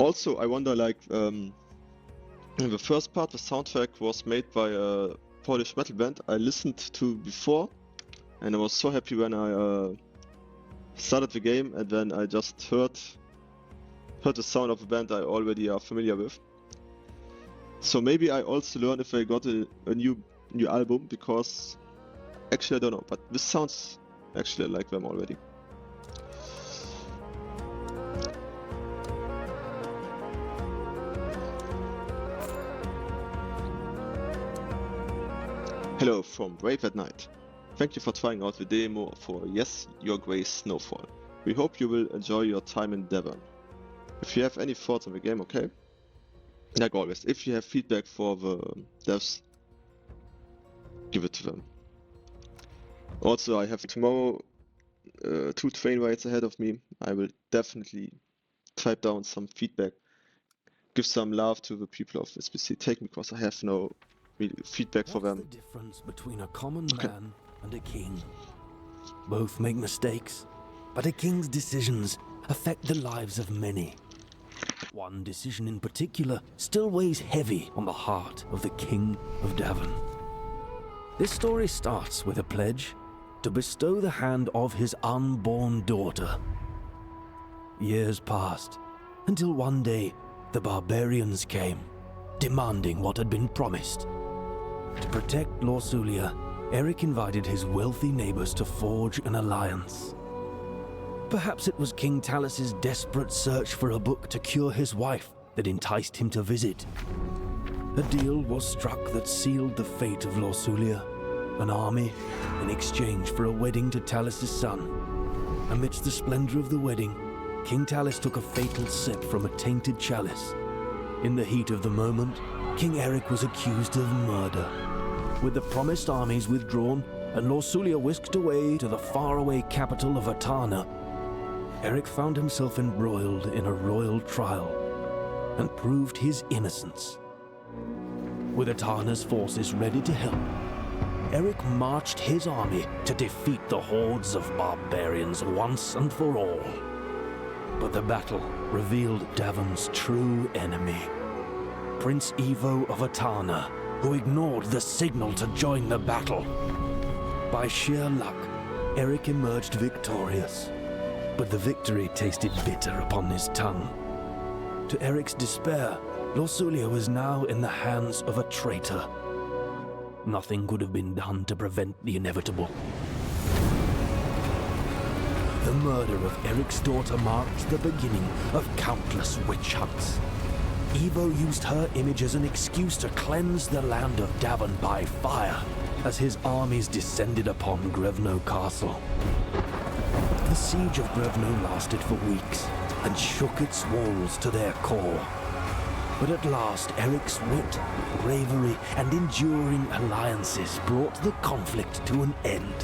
Also, I wonder, like, in the first part, the soundtrack was made by a Polish metal band I listened to before, and I was so happy when I started the game, and then I just heard the sound of a band I already are familiar with. So maybe I also learn if I got a new album, because actually I don't know, but this sounds actually like them already. Hello from Brave at Night. Thank you for trying out the demo for Yes, Your Grace Snowfall. We hope you will enjoy your time in Devon. If you have any thoughts on the game, okay? Like always, if you have feedback for the devs, give it to them. Also, I have tomorrow 2 train rides ahead of me. I will definitely type down some feedback, give some love to the people of SBC Take, because I have no feedback for them. What's the difference between a common man and a king? Both make mistakes, but a king's decisions affect the lives of many. One decision in particular still weighs heavy on the heart of the King of Devon. This story starts with a pledge to bestow the hand of his unborn daughter. Years passed, until one day the barbarians came, demanding what had been promised. To protect Lorsulia, Eric invited his wealthy neighbors to forge an alliance. Perhaps it was King Talus's desperate search for a book to cure his wife that enticed him to visit. A deal was struck that sealed the fate of Lorsulia, an army in exchange for a wedding to Talus's son. Amidst the splendor of the wedding, King Talus took a fatal sip from a tainted chalice. In the heat of the moment, King Eric was accused of murder. With the promised armies withdrawn and Lorsulia whisked away to the faraway capital of Atana, Eric found himself embroiled in a royal trial and proved his innocence. With Atana's forces ready to help, Eric marched his army to defeat the hordes of barbarians once and for all. But the battle revealed Devon's true enemy, Prince Ivo of Atana, who ignored the signal to join the battle. By sheer luck, Eric emerged victorious, but the victory tasted bitter upon his tongue. To Eric's despair, Lorsulia was now in the hands of a traitor. Nothing could have been done to prevent the inevitable. The murder of Eric's daughter marked the beginning of countless witch hunts. Ivo used her image as an excuse to cleanse the land of Devon by fire as his armies descended upon Grevno Castle. The siege of Grevno lasted for weeks and shook its walls to their core. But at last, Eric's wit, bravery, and enduring alliances brought the conflict to an end.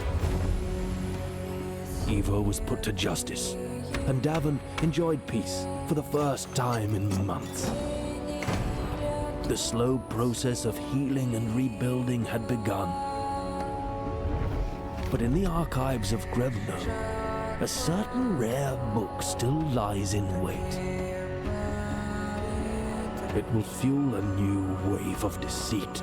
Ivo was put to justice, and Devon enjoyed peace for the first time in months. The slow process of healing and rebuilding had begun. But in the archives of Grevno, a certain rare book still lies in wait. It will fuel a new wave of deceit.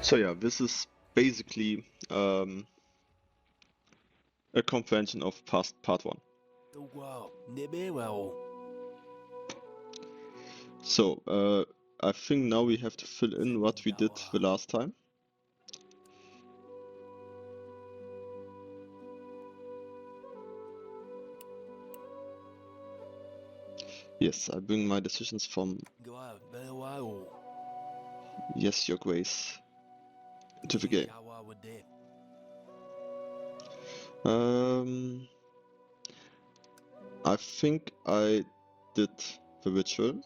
So yeah, this is basically a comprehension of part 1. So I think now we have to fill in what we did the last time. Yes, I bring my decisions from Yes, Your Grace into the game. I think I did the ritual.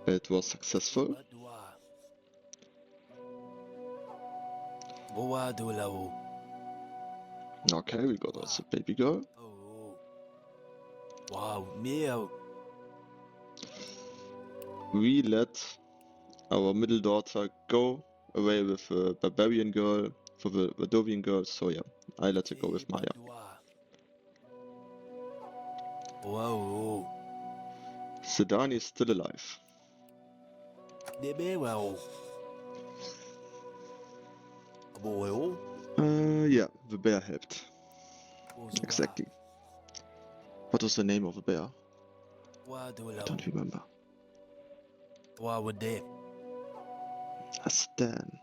It was successful. Okay, we got also baby girl. we let our middle daughter go away with a barbarian girl for the Vadovian girl, so yeah, I let her go with Maya. Whoa. Sedani is still alive. Yeah, the bear helped. Exactly. What was the name of the bear? I don't remember. A Stan.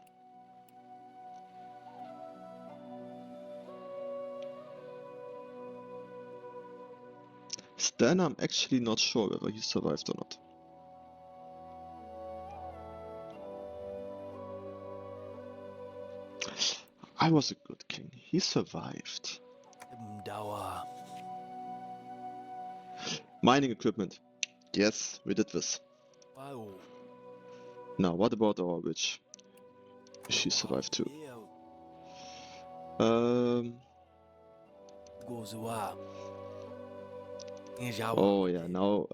Stan, I'm actually not sure whether he survived or not. I was a good king. He survived. Mining equipment. Yes, we did this. Now, what about our witch? She survived too. Oh yeah, now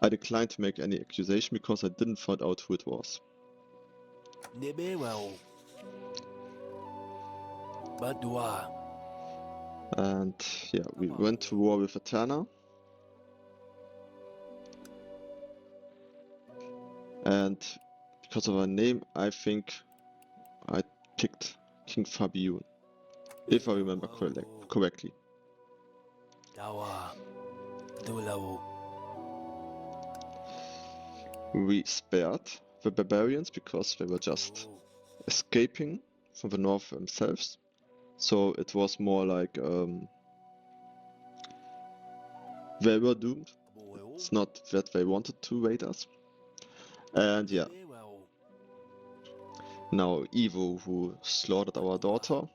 I declined to make any accusation because I didn't find out who it was. And yeah, we went to war with Eterna. And because of her name, I think I picked King Fabiun, if I remember correctly. We spared the barbarians because they were just escaping from the north themselves. So it was more like they were doomed. It's not that they wanted to raid us. And yeah, now Evo, who slaughtered our daughter.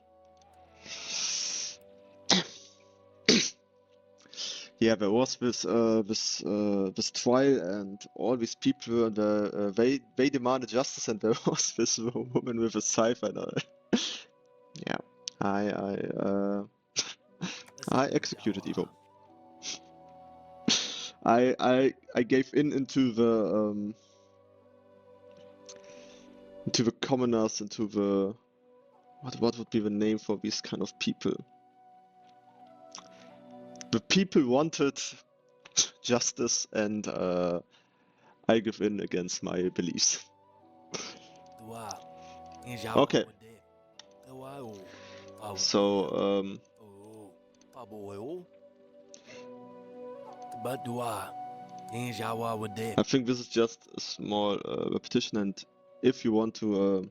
Yeah, there was this trial, and all these people, they demanded justice, and there was this woman with a scythe, and yeah, I executed Evo. I gave in into the commoners, into the what would be the name for these kind of people? The people wanted justice, and I give in against my beliefs. Okay. So I think this is just a small repetition, and if you want to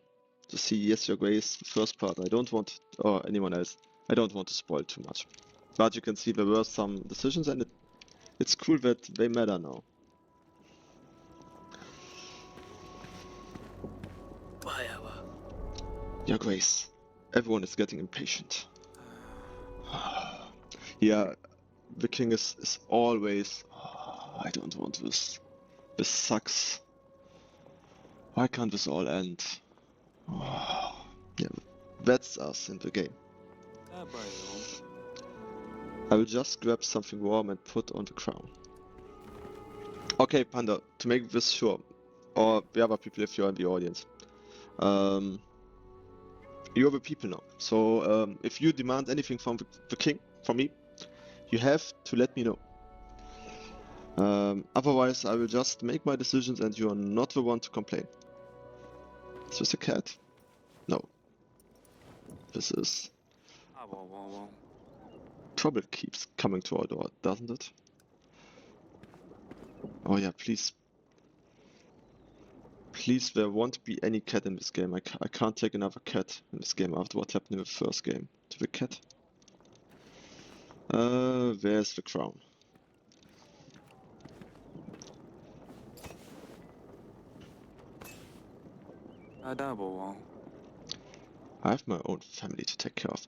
see Yes Your Grace, the first part, I don't want, or anyone else, I don't want to spoil too much. But you can see there were some decisions, and it's cool that they matter now. Your Grace, everyone is getting impatient. Yeah, the king is always, I don't want this. This sucks. Why can't this all end? Yeah, that's us in the game. I will just grab something warm and put on the crown. Okay, Panda, to make this sure, or the other people if you're in the audience, you're the people now. So if you demand anything from the king, from me, you have to let me know. Otherwise, I will just make my decisions and you are not the one to complain. Is this a cat? No. This is... Trouble keeps coming to our door, doesn't it? Oh yeah, please. Please, there won't be any cat in this game. I can't take another cat in this game after what happened in the first game to the cat. There's the crown. I have my own family to take care of.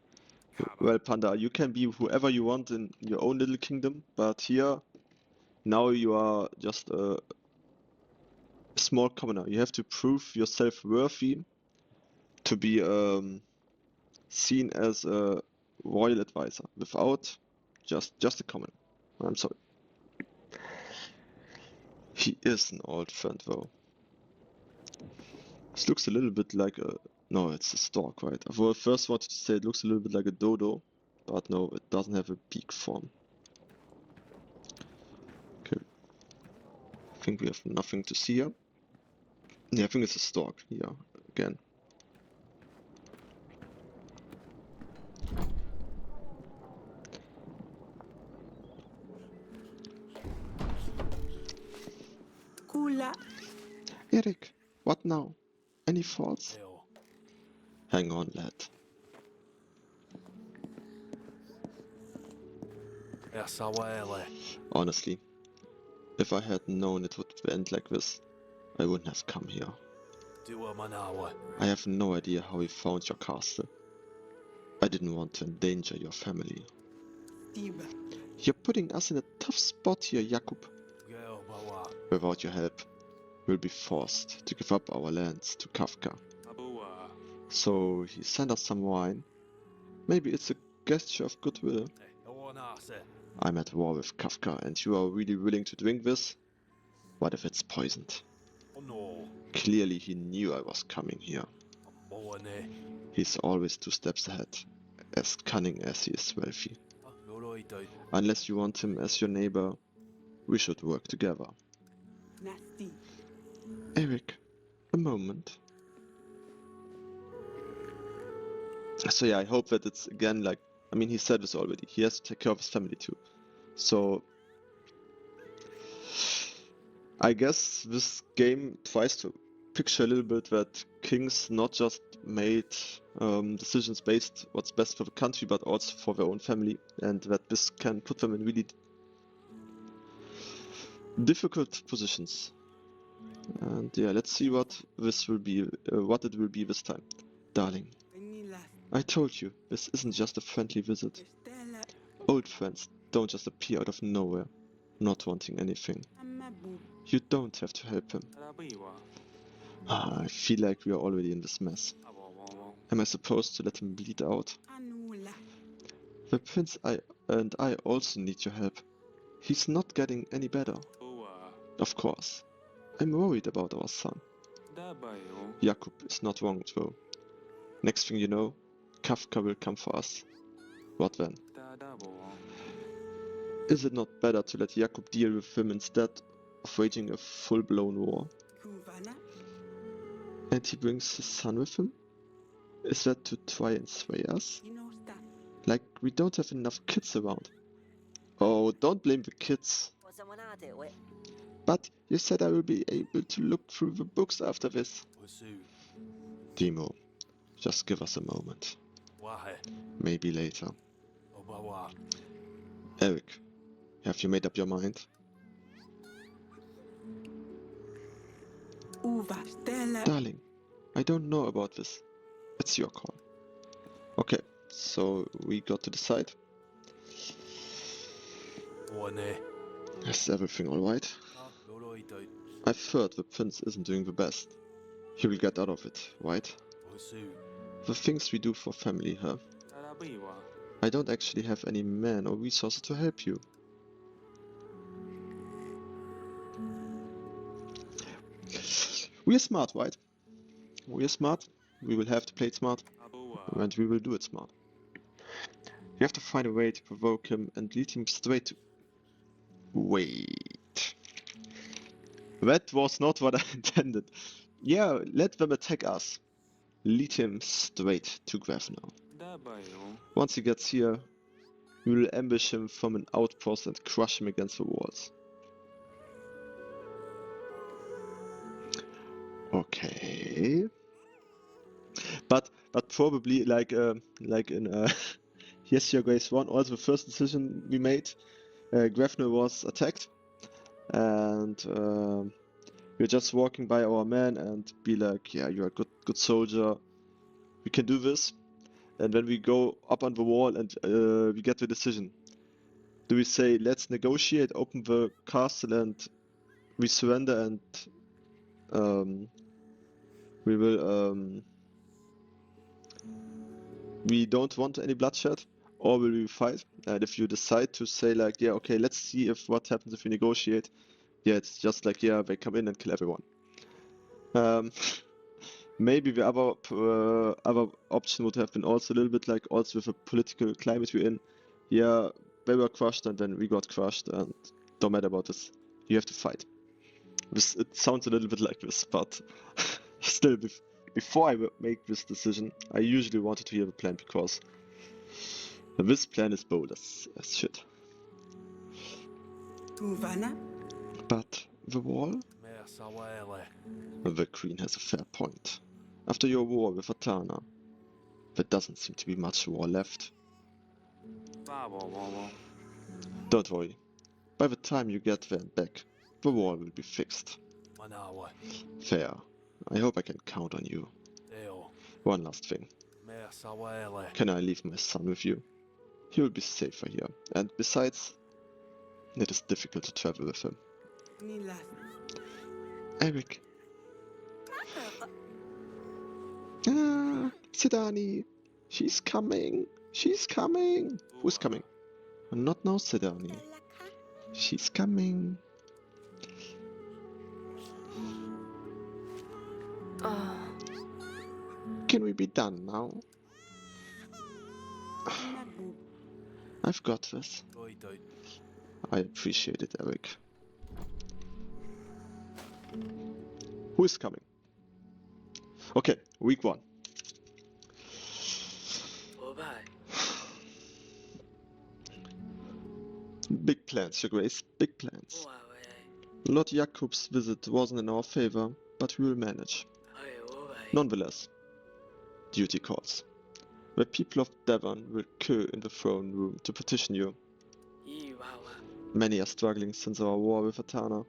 Well, Panda, you can be whoever you want in your own little kingdom, but here, now you are just a small commoner. You have to prove yourself worthy to be seen as a royal advisor. Without just a comment. I'm sorry. He is an old friend though. This looks a little bit like a... No, it's a stork, right? I first wanted to say it looks a little bit like a dodo, but no, it doesn't have a beak form. Okay. I think we have nothing to see here. Yeah, I think it's a stork here again. Eric, what now? Any thoughts? Hang on, lad. Honestly, if I had known it would end like this, I wouldn't have come here. I have no idea how we found your castle. I didn't want to endanger your family. You're putting us in a tough spot here, Jakub. Without your help, we'll be forced to give up our lands to Kafka. So he sent us some wine. Maybe it's a gesture of goodwill. I'm at war with Kafka and you are really willing to drink this? What if it's poisoned? Clearly he knew I was coming here. He's always 2 steps ahead, as cunning as he is wealthy. Unless you want him as your neighbor, we should work together. Eric, a moment. So yeah, I hope that it's again like, I mean, he said this already, he has to take care of his family too. So I guess this game tries to picture a little bit that kings not just made decisions based what's best for the country, but also for their own family, and that this can put them in really difficult positions. And yeah, let's see what this will be, what it will be this time. Darling, I told you, this isn't just a friendly visit. Old friends don't just appear out of nowhere, not wanting anything. You don't have to help him. I feel like we are already in this mess. Am I supposed to let him bleed out? The prince and I also need your help. He's not getting any better. Of course. I'm worried about our son. Jakub is not wrong though. Next thing you know, Kafka will come for us. What then? Is it not better to let Jakub deal with him instead of waging a full-blown war? And he brings his son with him? Is that to try and sway us? Like we don't have enough kids around. Oh, don't blame the kids. But you said I will be able to look through the books after this. Demo, just give us a moment. Maybe later. Eric, have you made up your mind? Darling, I don't know about this. It's your call. Okay, so we got to decide. Is everything alright? I've heard the prince isn't doing the best. He will get out of it, right? The things we do for family, huh? I don't actually have any men or resources to help you. We are smart, right? We are smart. We will have to play it smart. And we will do it smart. We have to find a way to provoke him and lead him straight to... Wait. That was not what I intended. Yeah, let them attack us. Lead him straight to Grafner. Once he gets here, we will ambush him from an outpost and crush him against the walls. Okay. But probably like in Yes Your Grace 1, also the first decision we made, Grafner was attacked, and we're just walking by our man and be like, yeah, you're a good soldier, we can do this. And then we go up on the wall and we get the decision. Do we say, let's negotiate, open the castle and we surrender and we will we don't want any bloodshed? or will we fight? And if you decide to say like, yeah, okay, let's see if what happens if we negotiate, yeah, it's just like, yeah, they come in and kill everyone. Maybe the other option would have been also a little bit like also with the political climate we're in. Yeah, they were crushed and then we got crushed and don't matter about this. You have to fight. It sounds a little bit like this, but still, before I make this decision, I usually wanted to hear the plan because this plan is bold as shit. But the wall? The Queen has a fair point. After your war with Atana, there doesn't seem to be much war left. Don't worry. By the time you get there and back, the wall will be fixed. Fair. I hope I can count on you. One last thing. Can I leave my son with you? He will be safer here. And besides, it is difficult to travel with him. Eric. Ah, Sidani. She's coming. She's coming. Who's coming? Not now, Sidani. She's coming. Can we be done now? I've got this. I appreciate it, Eric. Who is coming? Okay, week 1. Big plans, Your Grace, big plans. Lord Jakob's visit wasn't in our favor, but we will manage. Nonetheless, duty calls. The people of Devon will queue in the throne room to petition you. Many are struggling since our war with Atana.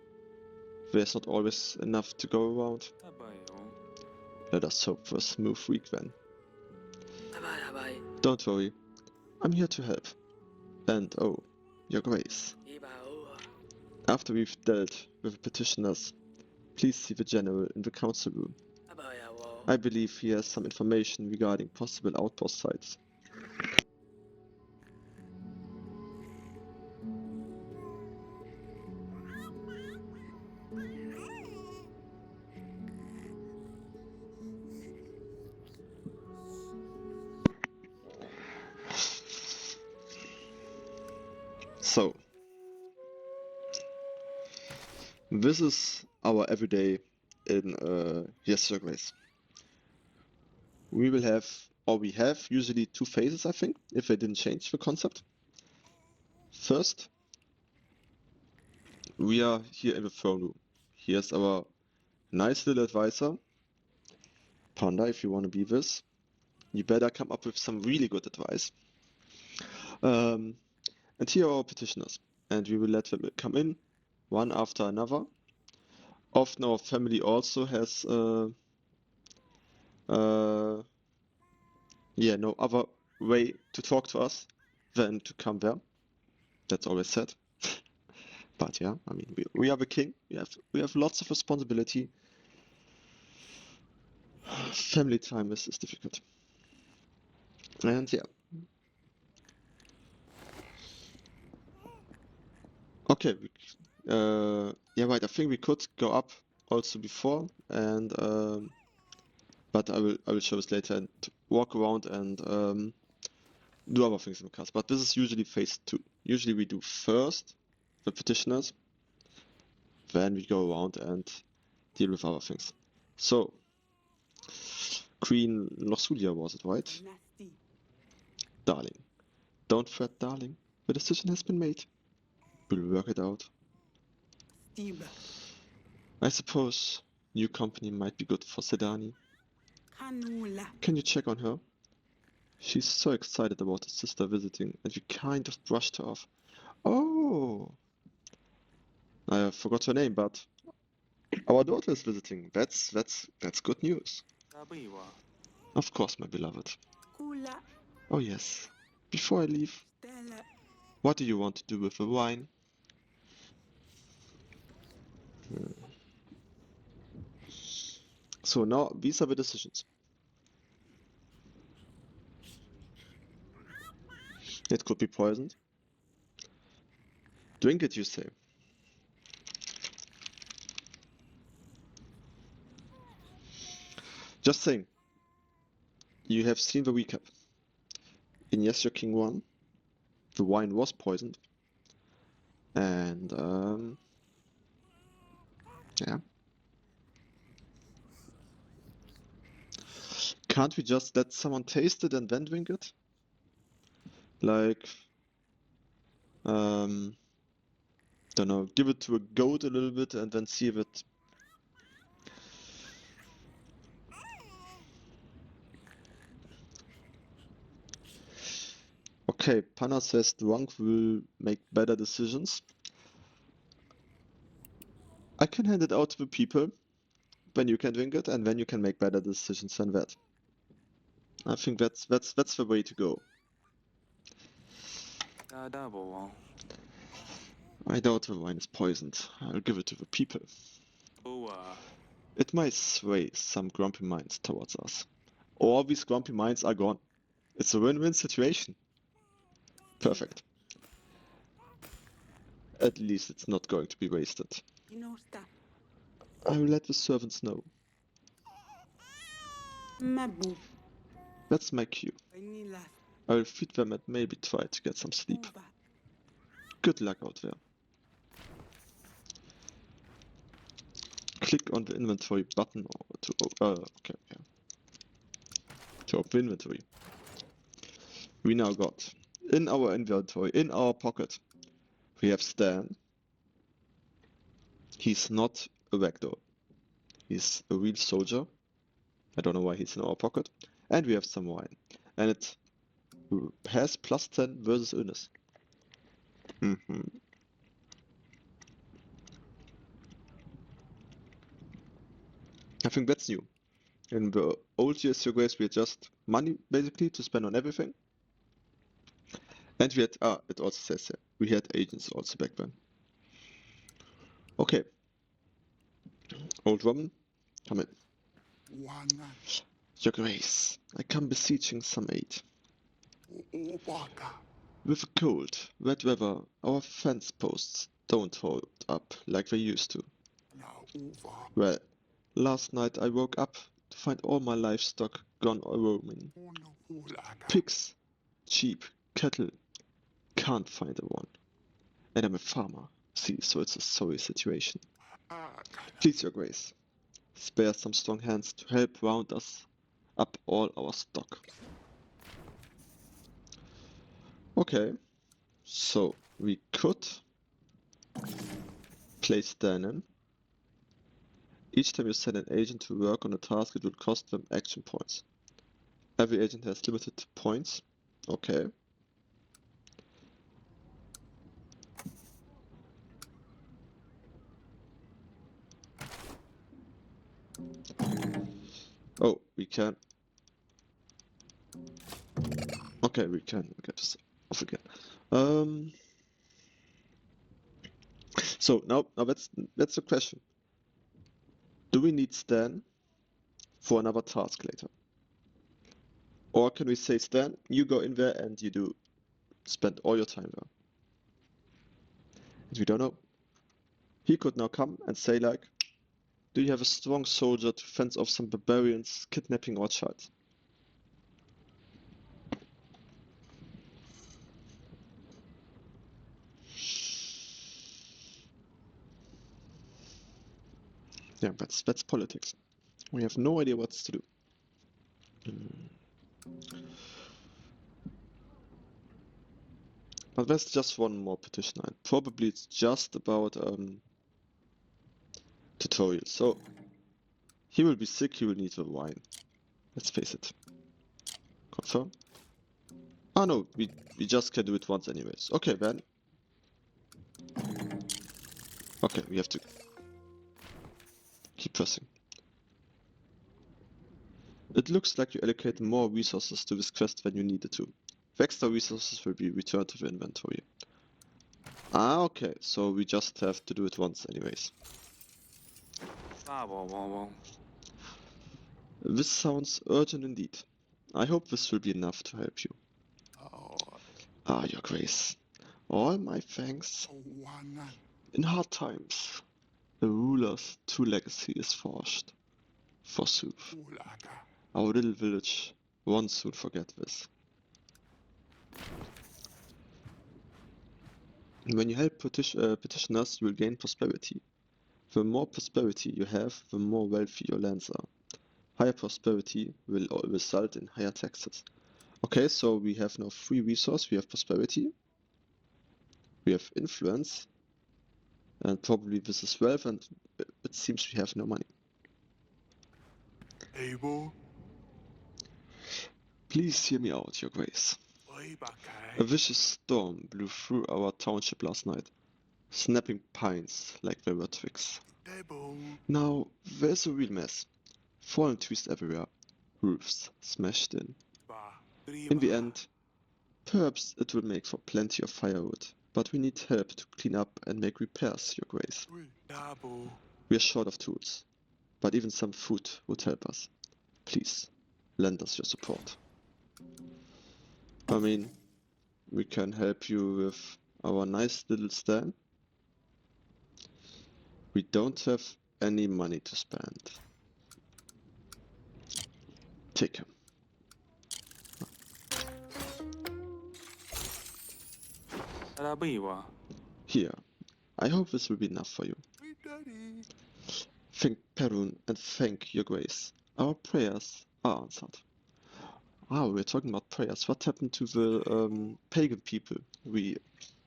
There's not always enough to go around. Let us hope for a smooth week then. Don't worry, I'm here to help. And oh, Your Grace. After we've dealt with the petitioners, please see the general in the council room. I believe he has some information regarding possible outpost sites. So, this is our everyday in Yes, Your Grace. We will have, or we have, usually 2 phases, I think, if they didn't change the concept. First, we are here in the throne room. Here's our nice little advisor. Panda, if you want to be this, you better come up with some really good advice. And here are our petitioners, and we will let them come in, one after another. Often our family also has no other way to talk to us than to come there. That's always said. But yeah, I mean, we are the king. We have lots of responsibility. Family time is difficult. And yeah. Okay. Yeah, right. I think we could go up also before, and but I will show this later and walk around and do other things in the cast. But this is usually phase 2. Usually we do first the petitioners, then we go around and deal with other things. So, Queen Norsulia was it, right? Darling. Don't fret, darling. The decision has been made. We'll work it out. I suppose new company might be good for Sedani. Can you check on her? She's so excited about her sister visiting, and we kind of brushed her off. Oh! I forgot her name, but our daughter is visiting. That's good news. Of course, my beloved. Oh yes. Before I leave, what do you want to do with the wine? So now these are the decisions. It could be poisoned. Drink it, you say? Just saying. You have seen the recap. In Yes, Your King 1, the wine was poisoned. And, yeah. Can't we just let someone taste it and then drink it? Like, don't know, give it to a goat a little bit and then see if it... Okay, Panna says drunk will make better decisions. I can hand it out to the people, then you can drink it, and then you can make better decisions than that. I think that's the way to go. I doubt the wine is poisoned. I'll give it to the people. It might sway some grumpy minds towards us. Or these grumpy minds are gone. It's a win-win situation. Perfect. At least it's not going to be wasted. I will let the servants know. That's my cue. I will feed them and maybe try to get some sleep. Good luck out there. Click on the inventory button to okay, yeah. To open inventory. We now got in our inventory, in our pocket, we have Stan. He's not a ragdoll. He's a real soldier. I don't know why he's in our pocket. And we have some wine. And it has plus 10 versus illness. I think that's new. In the old years, Your Grace, we had just money basically to spend on everything. And we had, it also says here, we had agents also back then. Okay. Old woman, come in. Your Grace, I come beseeching some aid. With the cold, wet weather, our fence posts don't hold up like they used to. Well, last night I woke up to find all my livestock gone roaming. Pigs, sheep, cattle, can't find a one. And I'm a farmer, see, so it's a sorry situation. Please, Your Grace, spare some strong hands to help round us up all our stock. Okay, so we could place Stan in. Each time you send an agent to work on a task, it will cost them action points. Every agent has limited points. Okay. Oh, we can. Okay, we can get this off again. So now that's the question. Do we need Stan for another task later? Or can we say, Stan, you go in there and you spend all your time there? And we don't know. He could now come and say like, do you have a strong soldier to fence off some barbarians kidnapping our child? Yeah, that's politics. We have no idea what to do. But there's just one more petition, and probably it's just about tutorial. So he will be sick, he will need the wine. Let's face it. Confirm. Oh no, we just can do it once anyways. Okay then. Okay, we have to keep pressing. It looks like you allocated more resources to this quest than you needed to. The extra resources will be returned to the inventory. Ah, okay, so we just have to do it once anyways. This sounds urgent indeed. I hope this will be enough to help you. Ah, your grace. All my thanks. In hard times, the ruler's true legacy is forged. Forsooth. Our little village won't soon forget this. When you help petitioners, you will gain prosperity. The more prosperity you have, the more wealthy your lands are. Higher prosperity will result in higher taxes. Okay, so we have now 3 resources. We have prosperity, we have influence, and probably this is wealth, and it seems we have no money. Please hear me out, your grace. A vicious storm blew through our township last night, snapping pines like they were twigs. Now, there's a real mess. Fallen trees everywhere, roofs smashed in. In the end, perhaps it will make for plenty of firewood, but we need help to clean up and make repairs, your grace. We are short of tools, but even some food would help us. Please, lend us your support. I mean, we can help you with our nice little Stam. We don't have any money to spend. Take him. Here. I hope this will be enough for you. Thank Perun and thank your grace. Our prayers are answered. Ah, we're talking about prayers. What happened to the pagan people we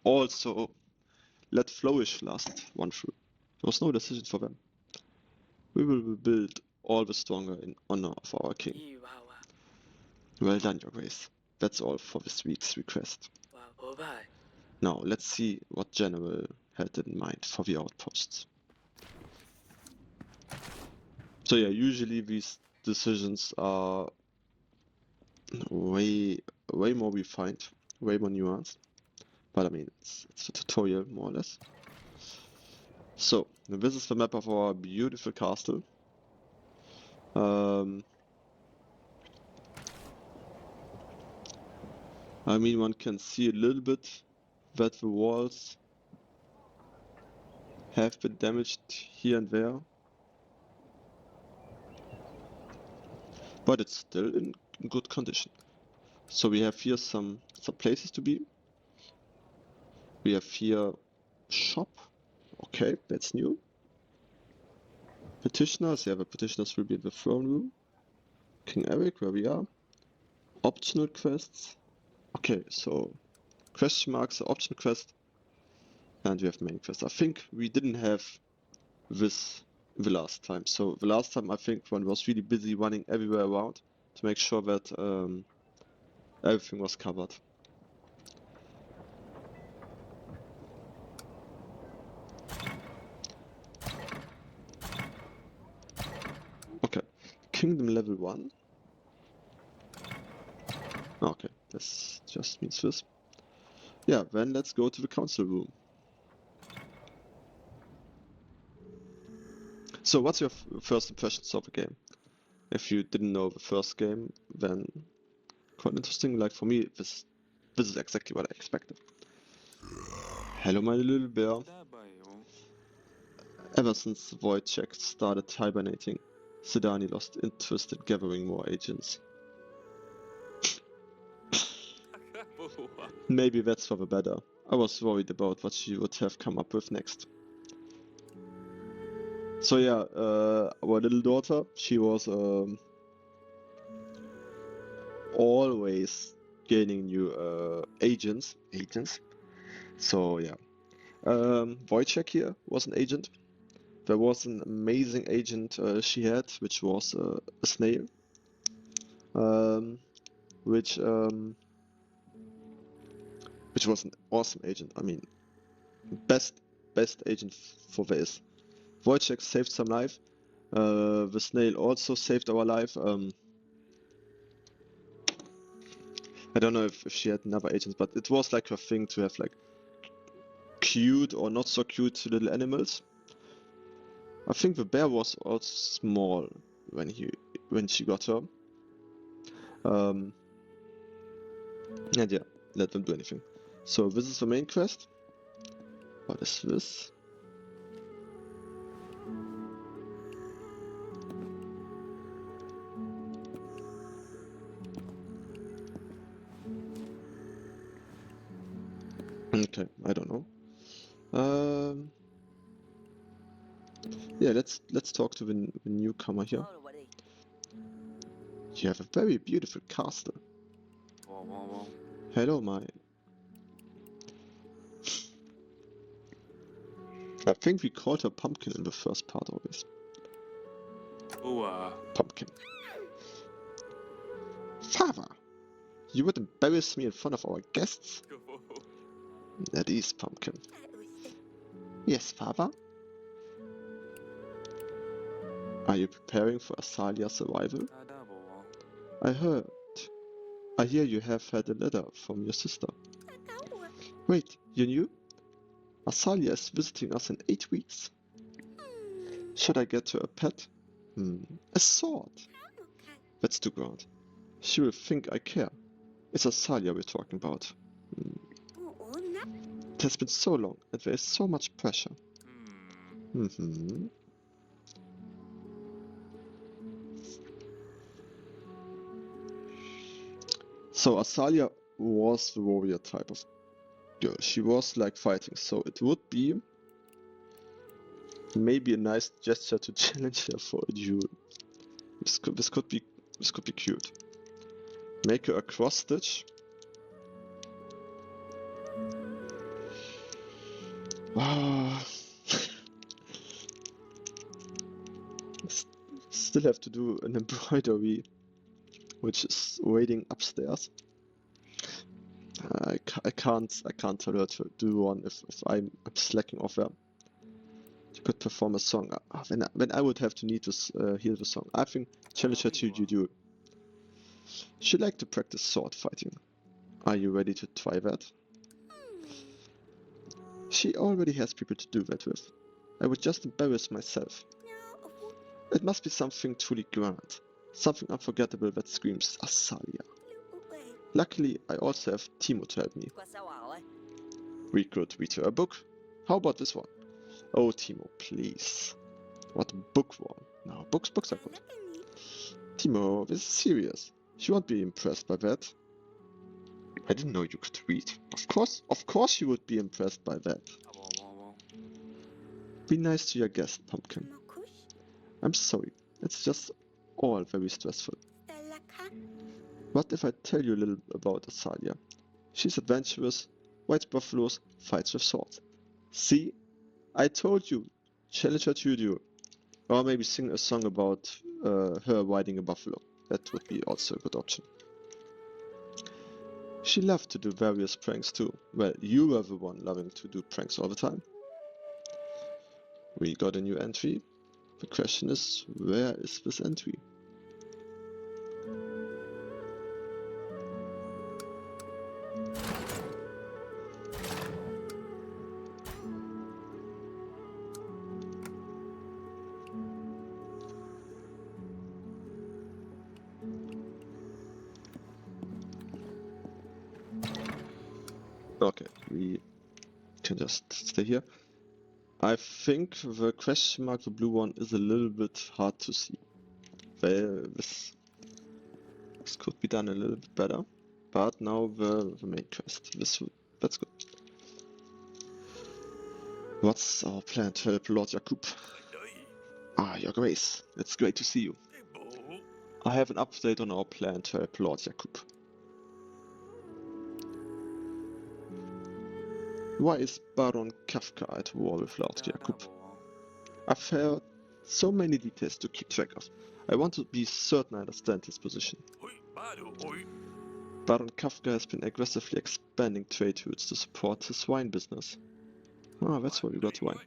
also let flourish last one through? There was no decision for them. We will rebuild all the stronger in honor of our king. Well done, your grace. That's all for this week's request. Now, let's see what General had in mind for the outposts. So yeah, usually these decisions are way more refined, way more nuanced. But I mean, it's a tutorial, more or less. So, this is the map of our beautiful castle. I mean, one can see a little bit that the walls have been damaged here and there. But it's still in good condition. So we have here some places to be. We have here shop. Okay, that's new. Petitioners, yeah, the petitioners will be in the throne room. King Eric, where we are. Optional quests. Okay, so question marks are optional quest. And we have main quest. I think we didn't have this the last time. So the last time I think one was really busy running everywhere around to make sure that everything was covered. Okay, Kingdom level 1. Okay, this just means this. Yeah, then let's go to the council room. So what's your first impressions of the game? If you didn't know the first game, then quite interesting. Like for me, this is exactly what I expected. Hello, my little bear. Ever since Wojciech started hibernating, Sedani lost interest in gathering more agents. Maybe that's for the better. I was worried about what she would have come up with next. So yeah, our little daughter, she was always gaining new agents. So yeah, Wojciech here was an agent. There was an amazing agent she had, which was a snail, which was an awesome agent. I mean, best agent for this. Wojciech saved some life. The snail also saved our life. I don't know if she had another agent, but it was like her thing to have like cute or not so cute little animals. I think the bear was also small when she got her. And yeah, let them do anything. So this is the main quest. What is this? Okay, I don't know. Yeah, let's talk to the newcomer here. You have a very beautiful castle. Hello, my. I think we called her Pumpkin in the first part always. Pumpkin. Father, you would embarrass me in front of our guests? That is Pumpkin. Yes, Father? Are you preparing for Asalia's arrival? I hear you have had a letter from your sister. Wait, you knew? Asalia is visiting us in 8 weeks. Should I get her a pet? A sword. That's too grand. She will think I care. It's Asalia we're talking about. It has been so long and there is so much pressure. So Asalia was the warrior type of girl. She was like fighting, so it would be maybe a nice gesture to challenge her for a duel. This could be cute. Make her a cross stitch. Still have to do an embroidery, which is waiting upstairs. I can't tell her to do one if I'm slacking off there. She could perform a song. When I would have to need to hear the song. I think challenge her to duel. She liked to practice sword fighting. Are you ready to try that? She already has people to do that with. I would just embarrass myself. It must be something truly grand. Something unforgettable that screams Asalia. Luckily, I also have Timo to help me. We could read her a book. How about this one? Oh, Timo, please. What bookworm? No, books are good. Timo, this is serious. She won't be impressed by that. I didn't know you could read. Of course you would be impressed by that. Be nice to your guest, Pumpkin. I'm sorry, it's just all very stressful. What if I tell you a little about Asalia? She's adventurous, rides buffaloes, fights with swords. See? I told you! Challenge her to duel. Or maybe sing a song about her riding a buffalo. That would be also a good option. She loved to do various pranks too. Well, you were the one loving to do pranks all the time. We got a new entry. The question is, where is this entry? Okay, we can just stay here. I think the question mark, the blue one, is a little bit hard to see. Well, this could be done a little bit better. But now the main quest. That's good. What's our plan to help Lord Jakub? Ah, Your Grace. It's great to see you. I have an update on our plan to help Lord Jakub. Why is Baron Kafka at war with Lord Jakub? I've heard so many details to keep track of. I want to be certain I understand his position. Baron Kafka has been aggressively expanding trade routes to support his wine business. Ah, that's why we got wine.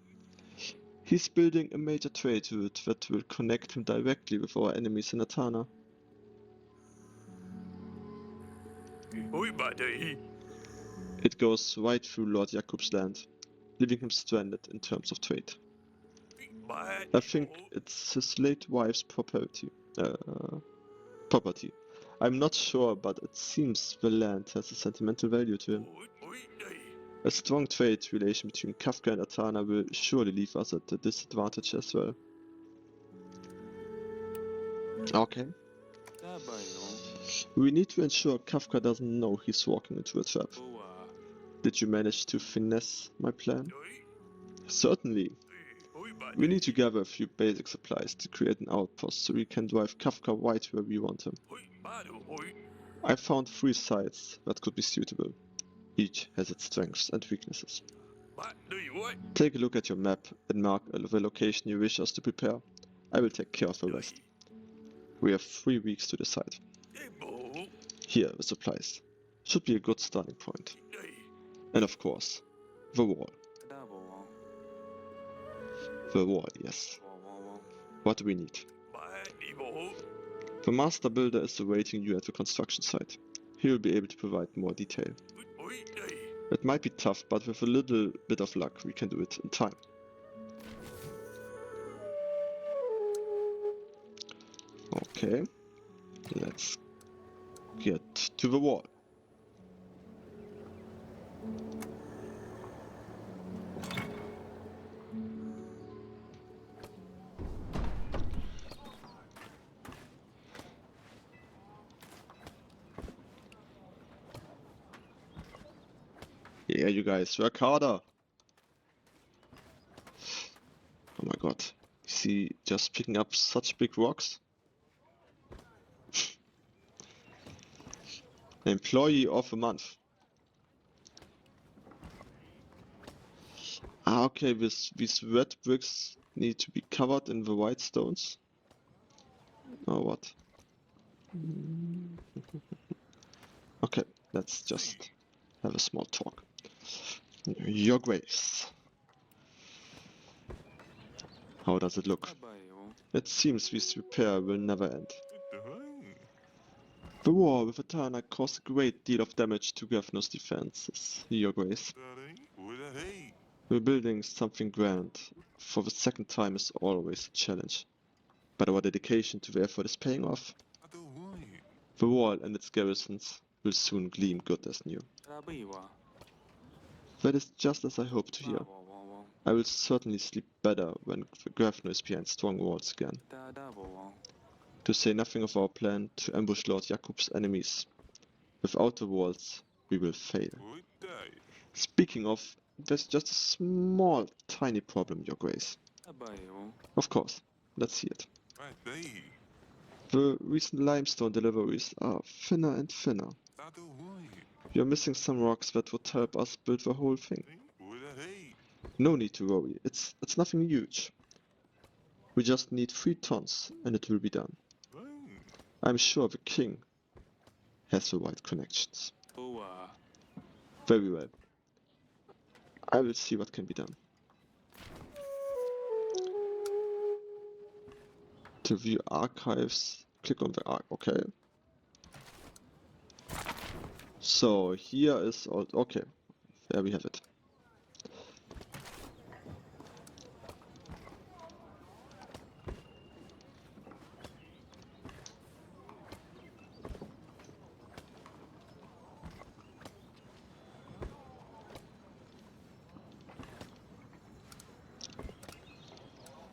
He's building a major trade route that will connect him directly with our enemies in Atana. It goes right through Lord Jakub's land, leaving him stranded in terms of trade. I think it's his late wife's property. I'm not sure, but it seems the land has a sentimental value to him. A strong trade relation between Kafka and Atana will surely leave us at a disadvantage as well. Okay. We need to ensure Kafka doesn't know he's walking into a trap. Did you manage to finesse my plan? Certainly. We need to gather a few basic supplies to create an outpost so we can drive Kafka right where we want him. I found 3 sites that could be suitable. Each has its strengths and weaknesses. Take a look at your map and mark the location you wish us to prepare. I will take care of the rest. We have 3 weeks to decide. Here are the supplies. Should be a good starting point. And of course, the wall. The wall, yes. What do we need? The master builder is awaiting you at the construction site. He will be able to provide more detail. It might be tough, but with a little bit of luck, we can do it in time. Okay, let's get to the wall. Yeah, you guys, work harder. Oh my god, is he just picking up such big rocks? Employee of the month. Ah, okay, these red bricks need to be covered in the white stones. Or what? Okay, let's just have a small talk. Your Grace. How does it look? It seems this repair will never end. The war with Atana caused a great deal of damage to Gavnor's defenses, Your Grace. Rebuilding something grand for the second time is always a challenge, but our dedication to the effort is paying off. The wall and its garrisons will soon gleam good as new. That is just as I hoped to hear. I will certainly sleep better when Gavnor is behind strong walls again. To say nothing of our plan to ambush Lord Jakub's enemies. Without the walls, we will fail. Speaking of, there's just a small, tiny problem, Your Grace. Of course, let's see it. The recent limestone deliveries are thinner and thinner. We are missing some rocks that would help us build the whole thing. No need to worry, it's nothing huge. We just need 3 tons and it will be done. I'm sure the king has the right connections. Very well. I will see what can be done. To view archives, click on the archive. Okay. So here is all. Okay, there we have it.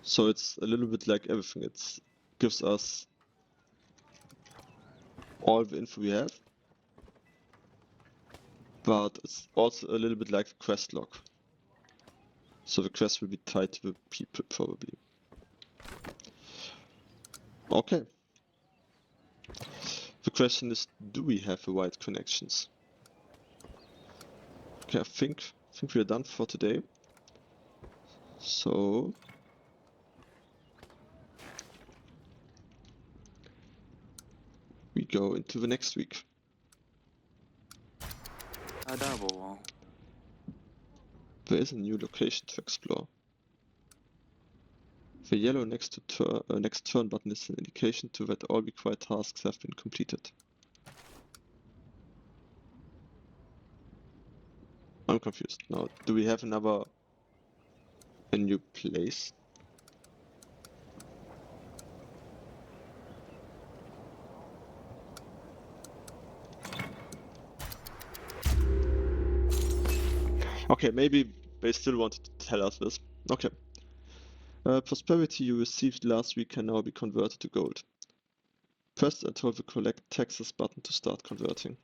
So it's a little bit like everything. It gives us all the info we have, but it's also a little bit like the quest log. So the quest will be tied to the people probably. Okay. The question is, do we have the right connections? Okay, I think we are done for today. So we go into the next week. There is a new location to explore. The yellow next turn button is an indication to that all required tasks have been completed. I'm confused now. Do we have a new place? Okay, maybe they still wanted to tell us this. Okay. Prosperity you received last week can now be converted to gold. Press and hold the collect taxes button to start converting.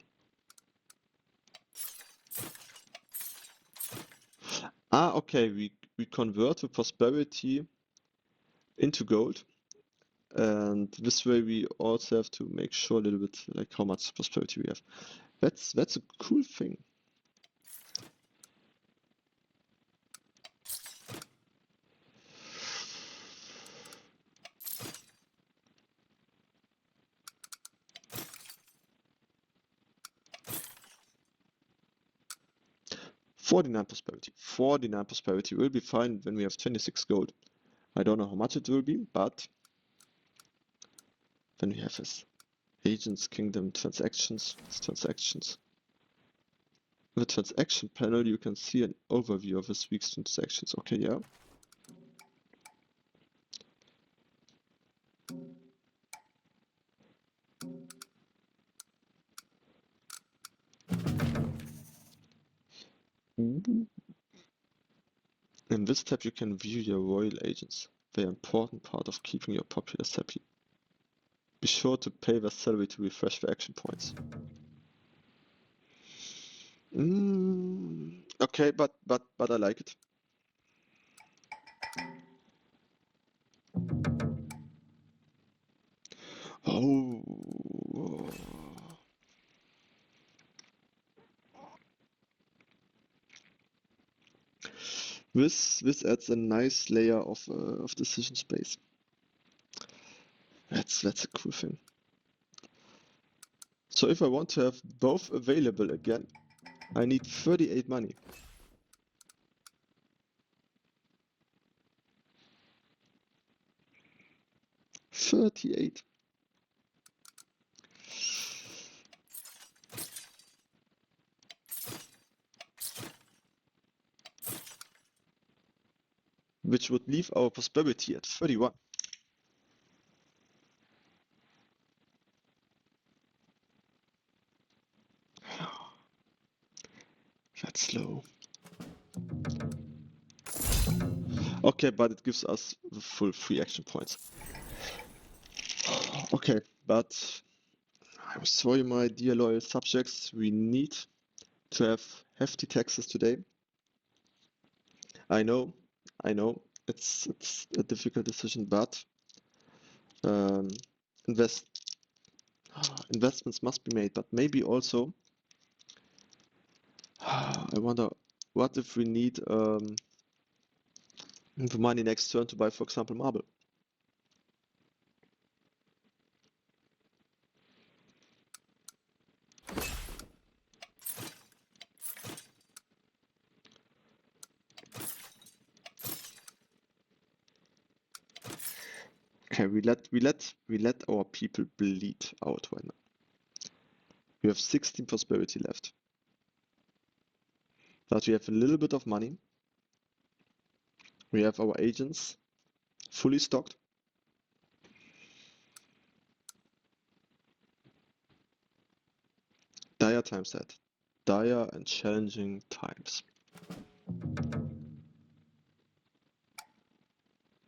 Ah, okay, we convert the prosperity into gold. And this way we also have to make sure a little bit like how much prosperity we have. That's a cool thing. $49 prosperity. 49 prosperity will be fine when we have 26 gold. I don't know how much it will be, but then we have this agents, kingdom, transactions, In the transaction panel, you can see an overview of this week's transactions. Okay, yeah. In this tab, you can view your royal agents. They are an important part of keeping your populace happy. Be sure to pay their salary to refresh the action points. Okay, but I like it. Oh. This adds a nice layer of decision space. That's a cool thing. So if I want to have both available again, I need 38 money. 38. Which would leave our prosperity at 31. That's low. Okay, but it gives us the full 3 action points. Okay, but I'm sorry, my dear loyal subjects, we need to have hefty taxes today. I know, it's a difficult decision, but investments must be made. But maybe also, I wonder, what if we need the money next turn to buy, for example, marble? Okay, we let our people bleed out right now. We have 16 prosperity left. But we have a little bit of money. We have our agents fully stocked. Dire times that. Dire and challenging times.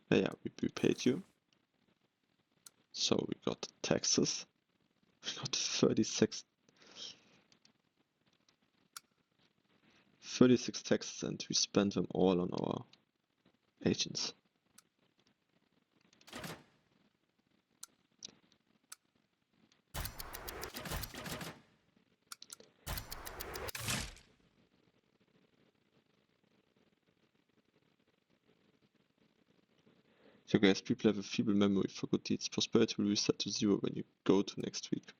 Yeah, we paid you. So we got taxes. We got 36 taxes and we spent them all on our agents. So guys, people have a feeble memory for good deeds. Prosperity will reset to 0 when you go to next week.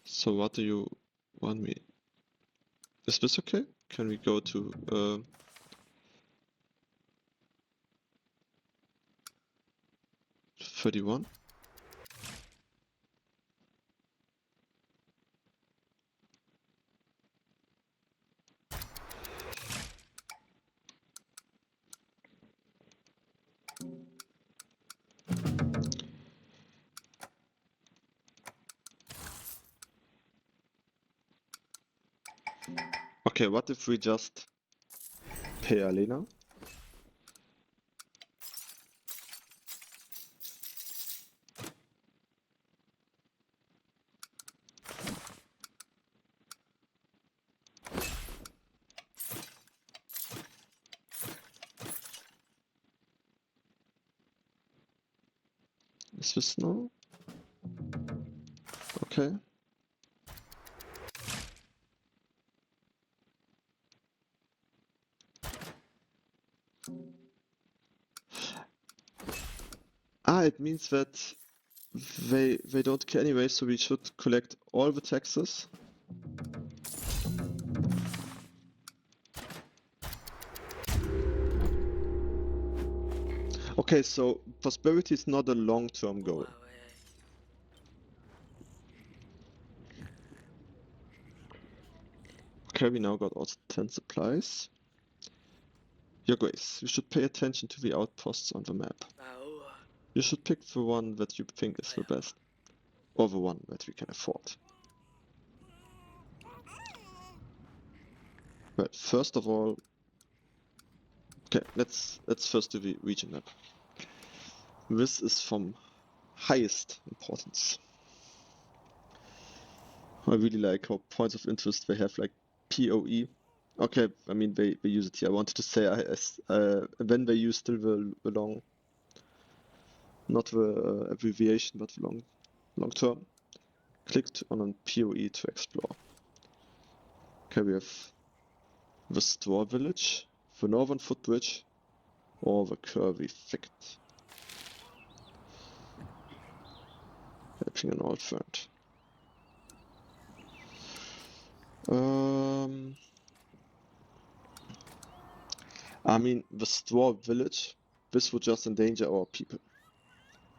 So what do you want me? Is this okay? Can we go to 31? Okay, what if we just pay Alena? Is this snow? Okay. Ah, it means that they don't care anyway, so we should collect all the taxes. Okay, so prosperity is not a long-term goal. Okay, we now got also 10 supplies. Your Grace, you should pay attention to the outposts on the map. You should pick the one that you think is the best, or the one that we can afford. Well, first of all, okay, let's first do the region map. This is from highest importance. I really like how points of interest they have, like POE. Okay, I mean they use it here. I wanted to say when they use still the long, not the abbreviation, but the long term. Clicked on POE to explore. Okay, we have the Store Village, the Northern Footbridge, or the Curvy Thicket. Helping an old friend. I mean, the Store Village, this would just endanger our people.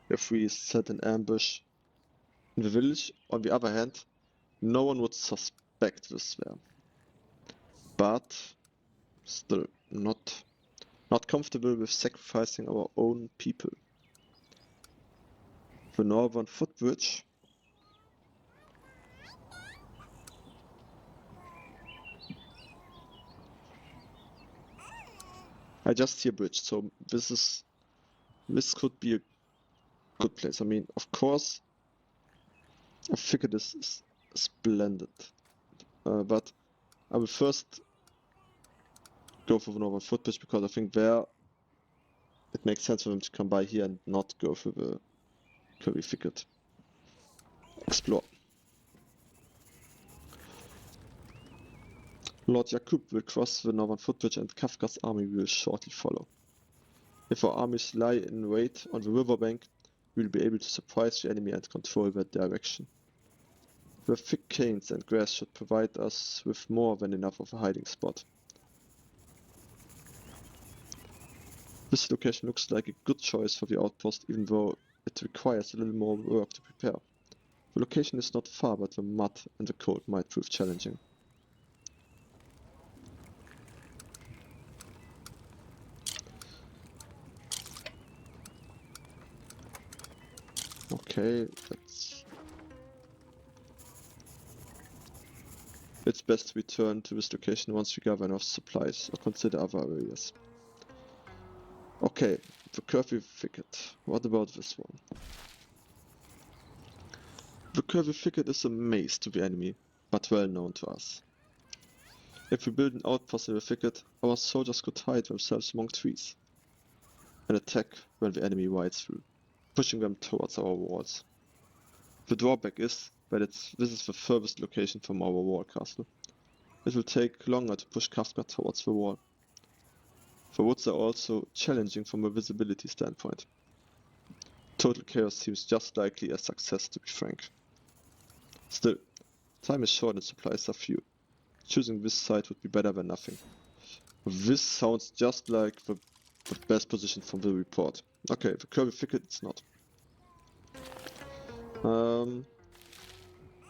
If we set an ambush in the village, on the other hand, no one would suspect this there. But still not comfortable with sacrificing our own people. The Northern Footbridge. I just hear bridge, so this could be a good place. I mean, of course, I figure this is splendid, but I will first go for the Northern Footbridge because I think there it makes sense for them to come by here and not go for the Curvy Thicket. Explore. Lord Jakub will cross the Northern Footbridge and Kafka's army will shortly follow. If our armies lie in wait on the riverbank, we will be able to surprise the enemy and control their direction. The thick canes and grass should provide us with more than enough of a hiding spot. This location looks like a good choice for the outpost, even though it requires a little more work to prepare. The location is not far, but the mud and the cold might prove challenging. Okay, it's best to return to this location once we gather enough supplies or consider other areas. Okay, the Curvy Thicket. What about this one? The Curvy Thicket is a maze to the enemy, but well known to us. If we build an outpost in the thicket, our soldiers could hide themselves among trees and attack when the enemy rides through, pushing them towards our walls. The drawback is that this is the furthest location from our wall castle. It will take longer to push Kafka towards the wall. The woods are also challenging from a visibility standpoint. Total chaos seems just likely a success, to be frank. Still, time is short and supplies are few. Choosing this site would be better than nothing. This sounds just like the best position from the report. Okay, the Curvy Thicket it's not. The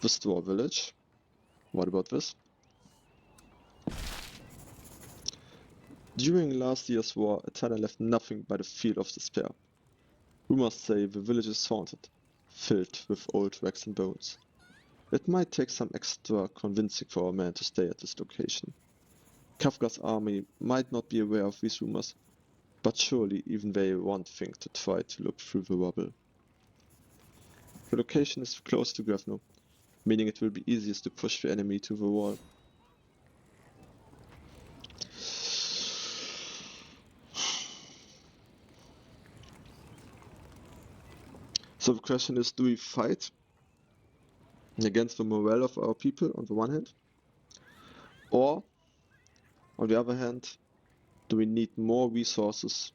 Store Village. What about this? During last year's war, Eterna left nothing but a field of despair. Rumors say the village is haunted, filled with old wrecks and bones. It might take some extra convincing for our men to stay at this location. Kafka's army might not be aware of these rumors, but surely even they won't think to try to look through the rubble. The location is close to Grevno, meaning it will be easiest to push the enemy to the wall. So the question is, do we fight against the morale of our people on the one hand? Or, on the other hand, do we need more resources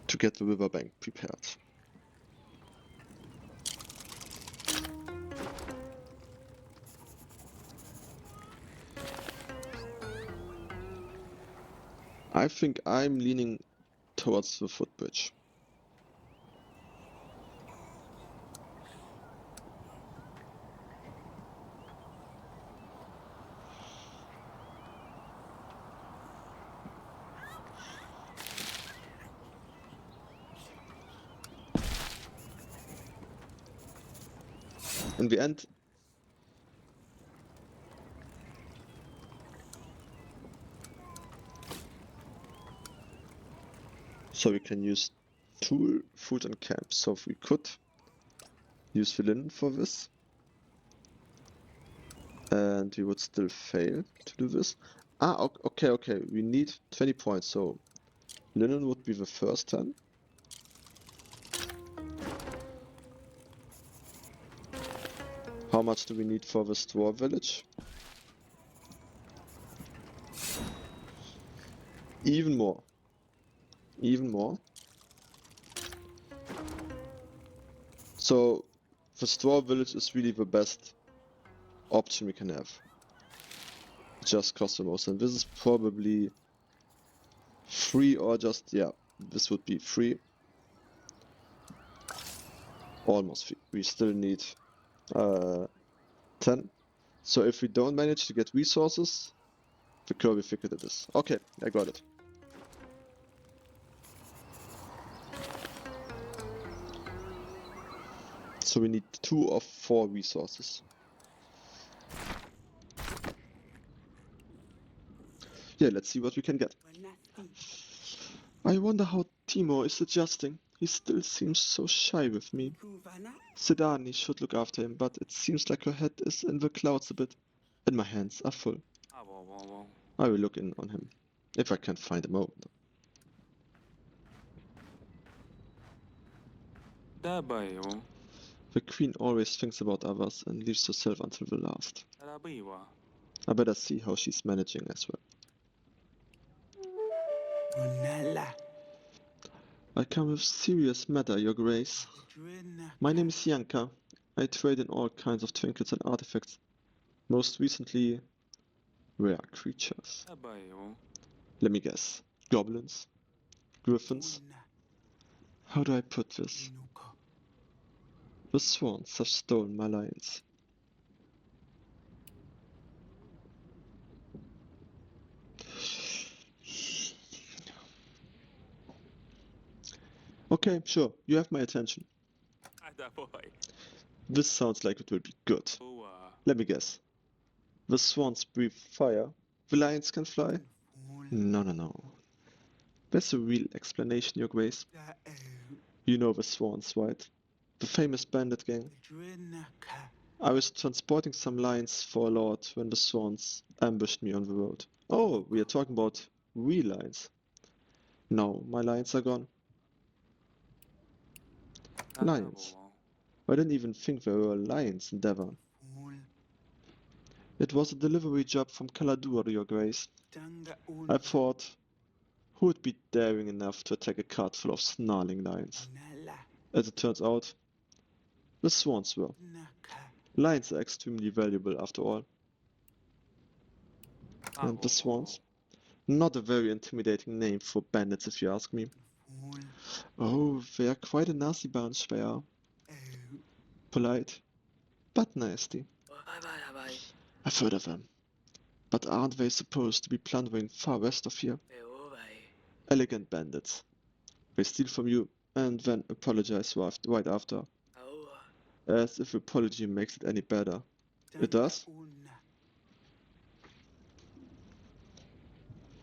to get the riverbank prepared? I think I'm leaning towards the footbridge. In the end, so we can use tool, food and camp. So if we could use the linen for this, and we would still fail to do this. Ah, okay, we need 20 points, so linen would be the first 10. How much do we need for the straw village? Even more. Even more. So the straw village is really the best option we can have. It just costs the most, and this is probably free or just, yeah, this would be free. Almost free. We still need 10. So if we don't manage to get resources, the Kirby figured it is. Okay, I got it. So we need 2 of 4 resources. Yeah, let's see what we can get. I wonder how Timo is adjusting. He still seems so shy with me. Sedani should look after him, but it seems like her head is in the clouds a bit, and my hands are full. I will look in on him, if I can find him out. The queen always thinks about others and leaves herself until the last. I better see how she's managing as well. I come with serious matter, your grace. My name is Yanka. I trade in all kinds of trinkets and artifacts. Most recently, rare creatures. Let me guess. Goblins? Griffins? How do I put this? The swans have stolen my lions. Okay, sure, you have my attention. This sounds like it will be good. Let me guess. The swans breathe fire. The lions can fly? No. There's a real explanation, your grace. You know the swans, right? The famous bandit gang. I was transporting some lions for a lord when the swans ambushed me on the road. Oh, we are talking about real lions. No, my lions are gone. Lions. I didn't even think there were lions in Devon. It was a delivery job from Kaladur, your grace. I thought, who would be daring enough to attack a cart full of snarling lions? As it turns out, the swans were. Lions are extremely valuable after all. And the swans? Not a very intimidating name for bandits if you ask me. Oh, they are quite a nasty bunch, they are. Polite, but nasty. I've heard of them. But aren't they supposed to be plundering far west of here? Elegant bandits. They steal from you and then apologize right after. As if apology makes it any better. It does?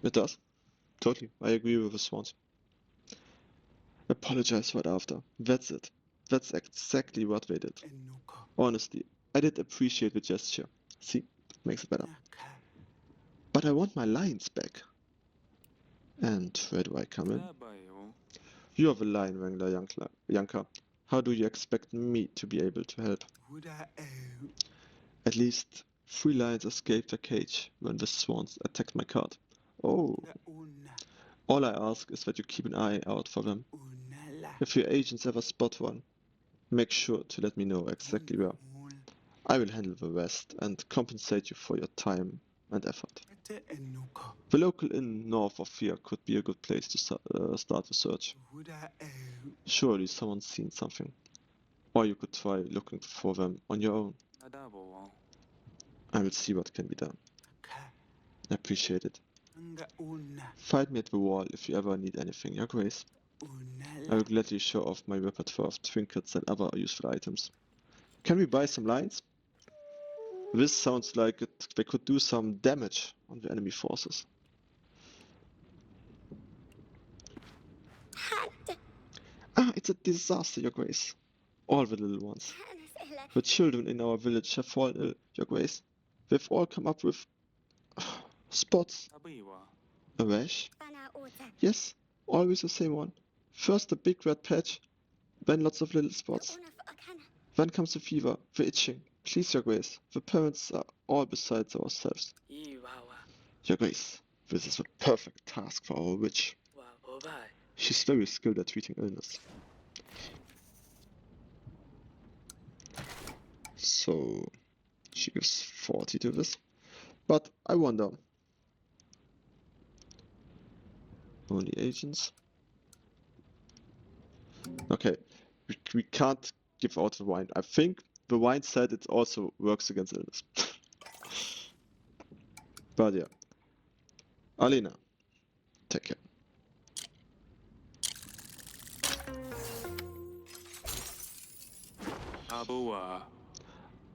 It does. Totally. I agree with this one. Apologize right after. That's it. That's exactly what they did. Honestly, I did appreciate the gesture. See? Makes it better. But I want my lions back. And where do I come in? You are the lion wrangler, Yanka. How do you expect me to be able to help? At least 3 lions escaped their cage when the swans attacked my cart. Oh, all I ask is that you keep an eye out for them. If your agents ever spot one, make sure to let me know exactly where. I will handle the rest and compensate you for your time and effort. The local inn north of here could be a good place to start the search. Surely someone's seen something. Or you could try looking for them on your own. I will see what can be done. I appreciate it. Find me at the wall if you ever need anything, Your Grace. I will gladly show off my repertoire of trinkets and other useful items. Can we buy some lines? This sounds like they could do some damage on the enemy forces. Ah, it's a disaster, Your Grace. All the little ones. The children in our village have fallen ill, Your Grace. They've all come up with spots. A rash? Yes, always the same one. First a big red patch, then lots of little spots. Then comes the fever, the itching. Please, Your Grace, the parents are all besides ourselves. Your Grace, this is the perfect task for our witch. She's very skilled at treating illness. So, she gives 40 to this. But I wonder. Only agents. Okay, we can't give out the wine. I think the wine said it also works against illness. But yeah. Alina, take care.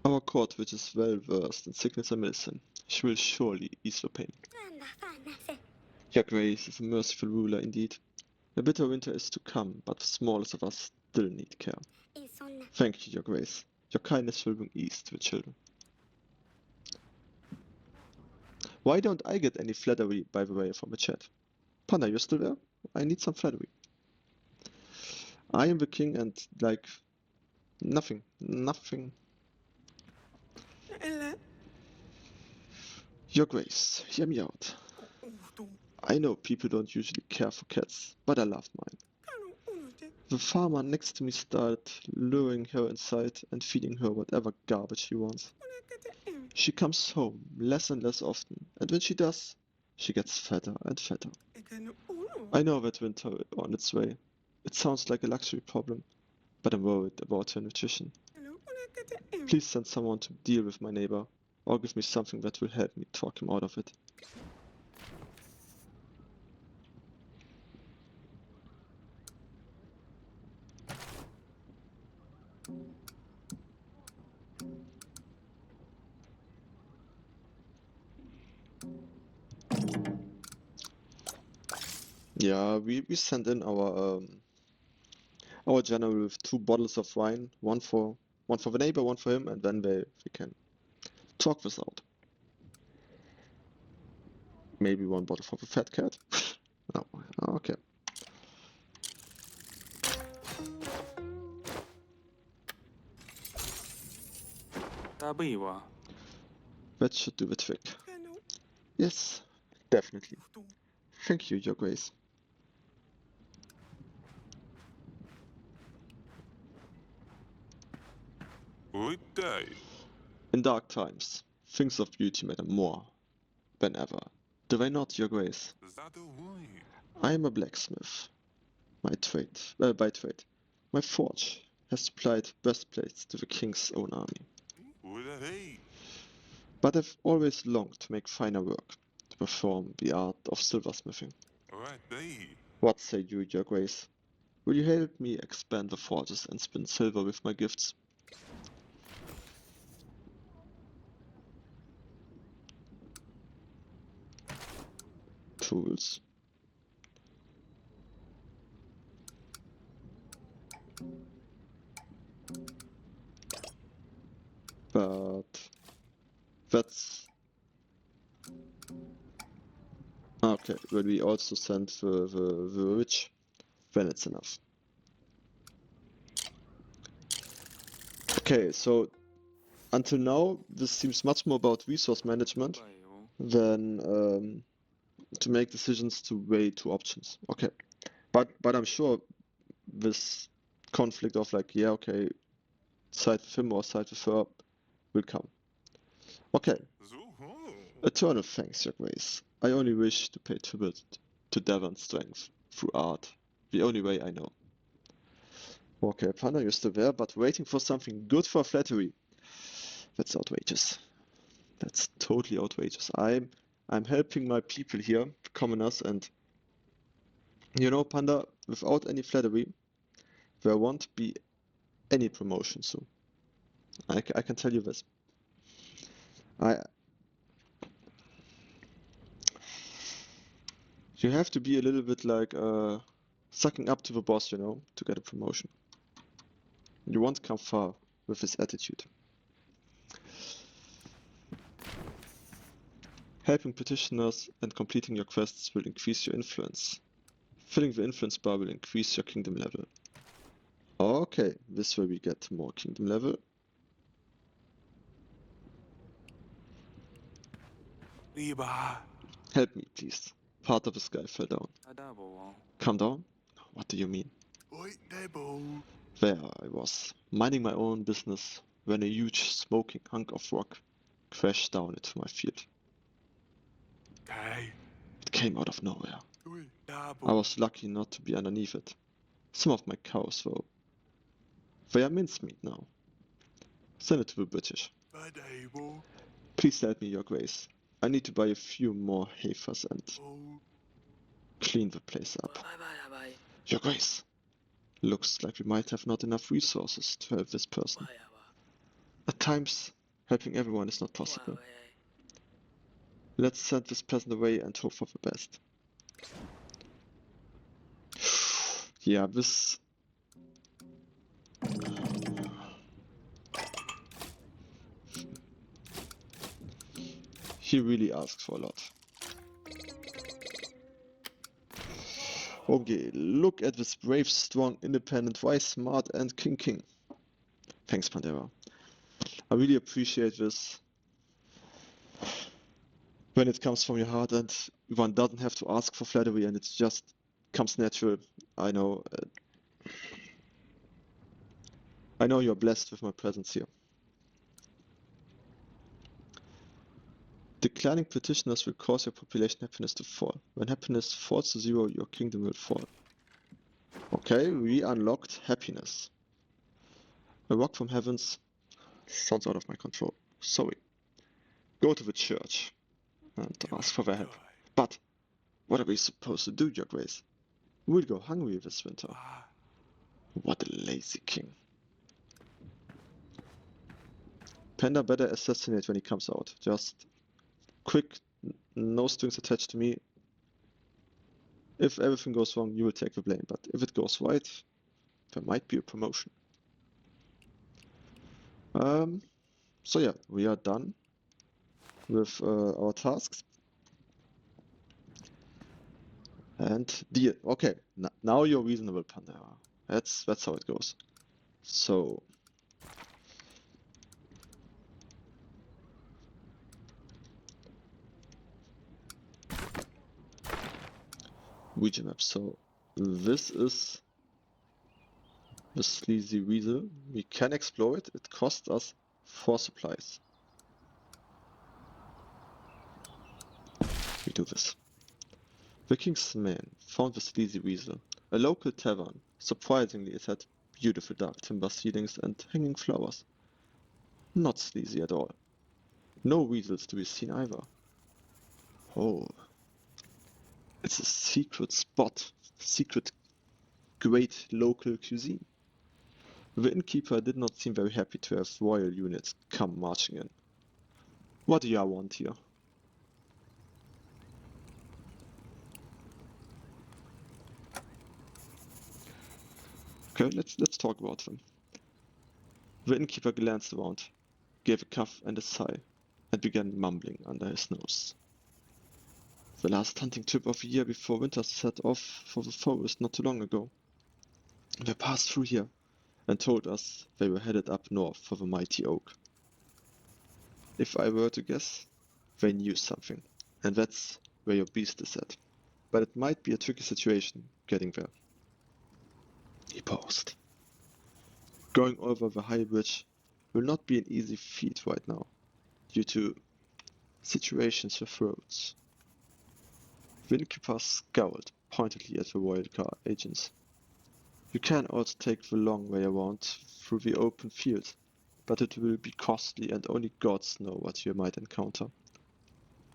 Our court witch is well versed in sickness and medicine. She will surely ease the pain. Your Grace is a merciful ruler indeed. The bitter winter is to come, but the smallest of us still need care. Thank you, Your Grace. Your kindness will bring ease to the children. Why don't I get any flattery, by the way, from the chat? Panda, you're still there? I need some flattery. I am the king and, like, nothing. Your Grace, hear me out. I know people don't usually care for cats, but I love mine. The farmer next to me started luring her inside and feeding her whatever garbage she wants. She comes home less and less often, and when she does, she gets fatter and fatter. I know that winter on its way. It sounds like a luxury problem, but I'm worried about her nutrition. Please send someone to deal with my neighbor, or give me something that will help me talk him out of it. Yeah, we sent in our general with 2 bottles of wine, one for the neighbor, one for him, and then we can talk this out. Maybe 1 bottle for the fat cat. Oh, okay. That should do the trick. Yes, definitely. Thank you, Your Grace. In dark times, things of beauty matter more than ever. Do they not, Your Grace? I am a blacksmith. By trade. My forge has supplied breastplates to the king's own army. But I've always longed to make finer work, to perform the art of silversmithing. What say you, Your Grace? Will you help me expand the forges and spin silver with my gifts? tools. But that's okay. Will we also send the rich when it's enough? Okay, so until now, this seems much more about resource management than to make decisions to weigh two options. Okay, but I'm sure this conflict of like, yeah, okay, side with him or side with her will come. Okay. Eternal thanks, Your Grace. I only wish to pay tribute to Devon's strength through art, the only way I know. Okay, Panda, you're still there, but waiting for something good for flattery. That's outrageous. That's totally outrageous. I'm helping my people here, commoners, and you know, Panda, without any flattery, there won't be any promotion soon. I can tell you this. You have to be a little bit like sucking up to the boss, you know, to get a promotion. You won't come far with this attitude. Helping petitioners and completing your quests will increase your influence. Filling the influence bar will increase your kingdom level. Okay, this way we get more kingdom level. Help me, please. Part of the sky fell down. Come down? What do you mean? There I was, minding my own business, when a huge smoking hunk of rock crashed down into my field. It came out of nowhere. I was lucky not to be underneath it. Some of my cows, though. They are mincemeat now. Send it to the British. Please help me, Your Grace. I need to buy a few more heifers and clean the place up. Your Grace, looks like we might have not enough resources to help this person. At times, helping everyone is not possible. Let's send this peasant away and hope for the best. Yeah, this... He really asks for a lot. Okay, look at this brave, strong, independent, wise, smart, and king. Thanks, Pandera. I really appreciate this. When it comes from your heart and one doesn't have to ask for flattery and it just comes natural. I know you're blessed with my presence here. Declining petitioners will cause your population happiness to fall. When happiness falls to 0, your kingdom will fall. Okay, we unlocked happiness. A rock from heavens sounds out of my control. Sorry. Go to the church and ask for their help. But what are we supposed to do, Your Grace? We'll go hungry this winter. What a lazy king. Panda better assassinate when he comes out. Just quick, no strings attached to me. If everything goes wrong, you will take the blame. But if it goes right, there might be a promotion. So yeah, we are done with our tasks. And deal. Okay, now you're reasonable, Pandera. That's how it goes. So region map. So this is the sleazy weasel. We can explore it. It costs us 4 supplies. We do this. The king's man found the sleazy weasel, a local tavern. Surprisingly, it had beautiful dark timber ceilings and hanging flowers. Not sleazy at all. No weasels to be seen either. Oh, it's a secret spot. Secret great local cuisine. The innkeeper did not seem very happy to have royal units come marching in. What do you want here? Okay, let's talk about them. The innkeeper glanced around, gave a cough and a sigh, and began mumbling under his nose. The last hunting trip of the year before winter set off for the forest not too long ago. They passed through here and told us they were headed up north for the mighty oak. If I were to guess, they knew something, and that's where your beast is at. But it might be a tricky situation getting there. He paused. Going over the high bridge will not be an easy feat right now, due to situations with roads. The innkeeper scowled pointedly at the royal guard agents. You can also take the long way around through the open field, but it will be costly and only gods know what you might encounter.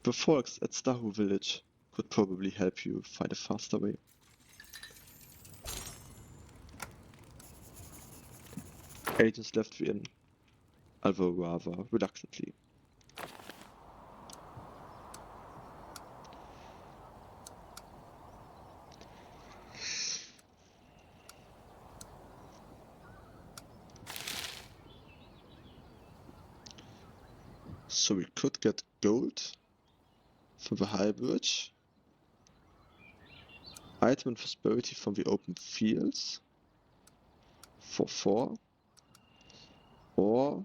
The folks at Stahu village could probably help you find a faster way. Agents left the inn, although rather reluctantly. So we could get gold for the high bridge, item and prosperity from the open fields for 4, or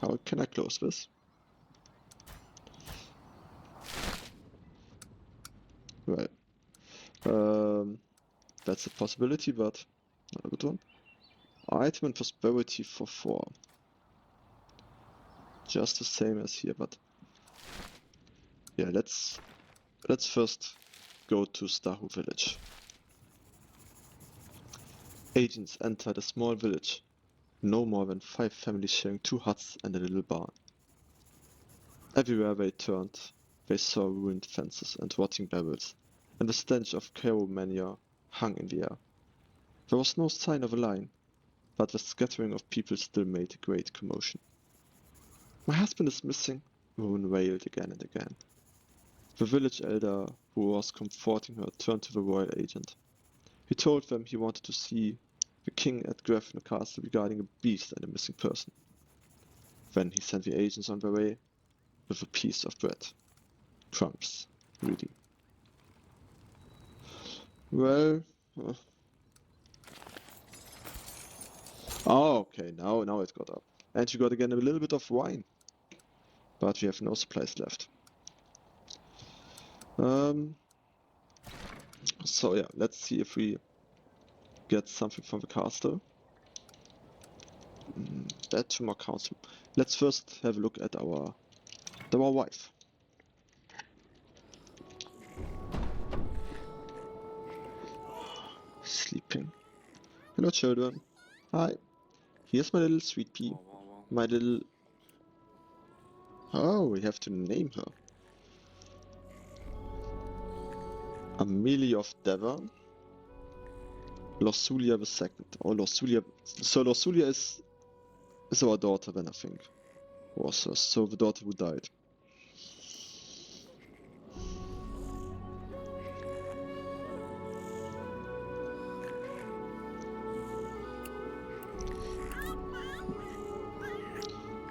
how can I close this? Right. That's a possibility, but not a good one. Item and prosperity for 4. Just the same as here, but yeah, let's first go to Stahu village. Agents entered a small village. No more than 5 families sharing 2 huts and a little barn. Everywhere they turned, they saw ruined fences and rotting barrels, and the stench of Cairo manure hung in the air. There was no sign of a line, but the scattering of people still made a great commotion. My husband is missing, the woman wailed again and again. The village elder who was comforting her turned to the royal agent. He told them he wanted to see the king at Grafton Castle regarding a beast and a missing person. Then he sent the agents on their way with a piece of bread. Crumbs, really. Well... Oh, okay, now it got up. And you got again a little bit of wine. But we have no supplies left. So yeah, let's see if we get something from the castle. That to more council. Let's first have a look at our wife. Sleeping. Hello children. Hi. Here's my little sweet pea. My little... Oh, we have to name her. Amelia of Devon. Lorsulia II. Oh, Lorsulia. So Lorsulia is our daughter then, I think. Was so the daughter who died.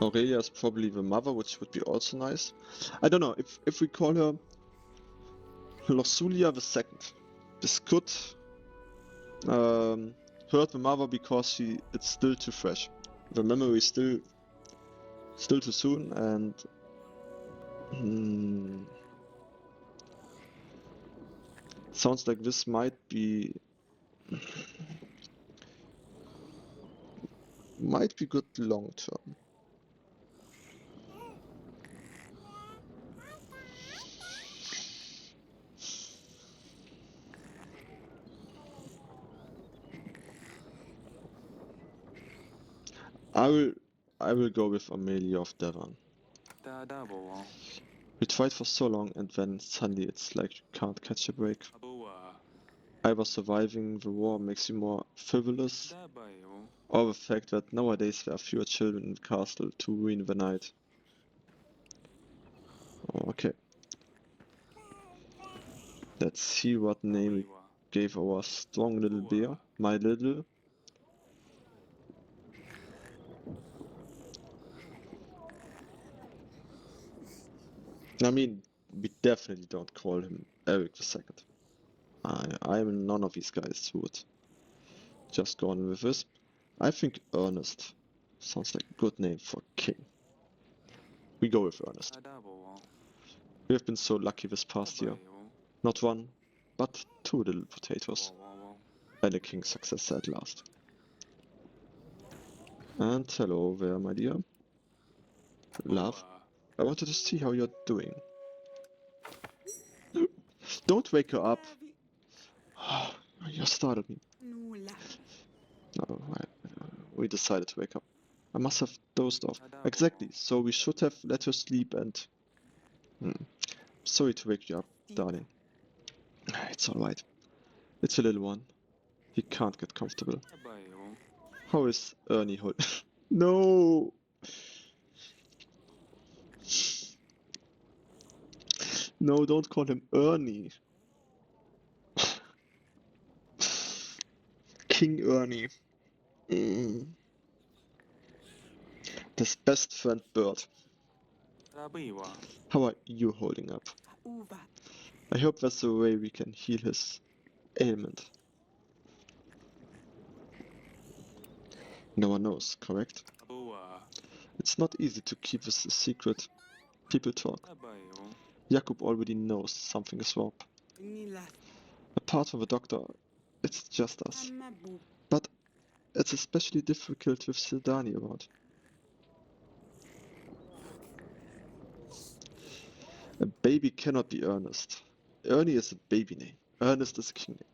Aurelia is probably the mother, which would be also nice. I don't know, if we call her Lorsulia II, this could hurt the mother because it's still too fresh. The memory is still too soon, and sounds like this might be good long term. I will go with Amelia of Devon. We tried for so long, and then suddenly it's like you can't catch a break. Either surviving the war makes you more frivolous, or the fact that nowadays there are fewer children in the castle to ruin the night. Oh, okay. Let's see what name we gave our strong little bear. My little. I mean, we definitely don't call him Eric II. I'm none of these guys who would just go on with this. I think Ernest sounds like a good name for king. We go with Ernest. We have been so lucky this past year. Not one, but 2 little potatoes. And a king's success at last. And hello there, my dear. Love. I wanted to see how you're doing. Don't wake her up. You startled me. No, we decided to wake up. I must have dozed off. Exactly, so we should have let her sleep and... Sorry to wake you up, darling. It's alright. It's a little one. He can't get comfortable. How is Ernie holding? No! No, don't call him Ernie. King Ernie. His best friend Bird. How are you holding up? I hope that's the way we can heal his ailment. No one knows, correct? It's not easy to keep this a secret. People talk. Jakub already knows something is wrong. Apart from the doctor, it's just us. But it's especially difficult with Sildani around. A baby cannot be Ernest. Ernie is a baby name. Ernest is a king name.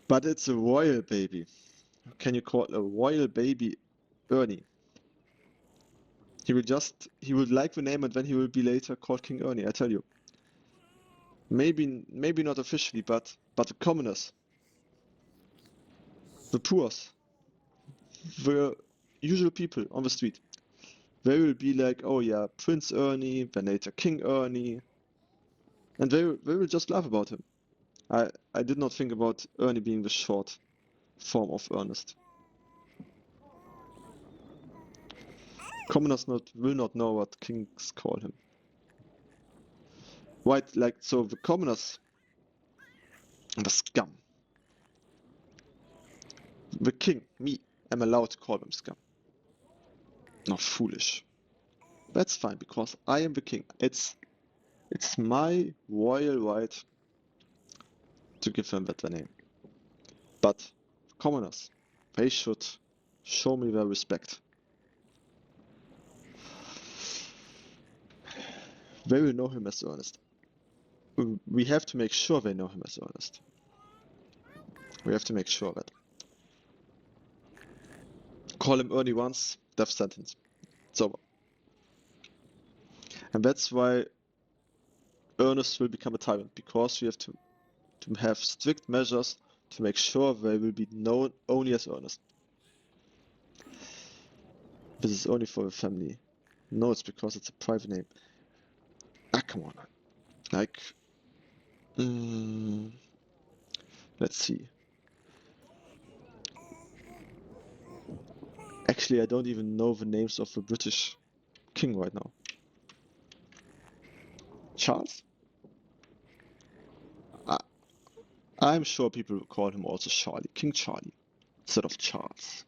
But it's a royal baby. Can you call a royal baby Ernie? He will like the name and then he will be later called King Ernie, I tell you. Maybe not officially, but the commoners, the poors, the usual people on the street, they will be like, oh yeah, Prince Ernie, then later King Ernie, and they will just laugh about him. I did not think about Ernie being the short form of Ernest. Commoners will not know what kings call him. Right, like, so the commoners, the scum. The king, me, am allowed to call them scum. Not foolish. That's fine, because I am the king. It's my royal right to give them that name. But commoners, they should show me their respect. They will know him as Ernest. We have to make sure they know him as Ernest. We have to make sure that. Call him Ernie once, death sentence. It's over. And that's why Ernest will become a tyrant, because we have to have strict measures to make sure they will be known only as Ernest. This is only for the family. No, it's because it's a private name. Ah, come on. Like, let's see. Actually, I don't even know the names of the British king right now. Charles? I'm sure people will call him also Charlie, King Charlie, instead of Charles.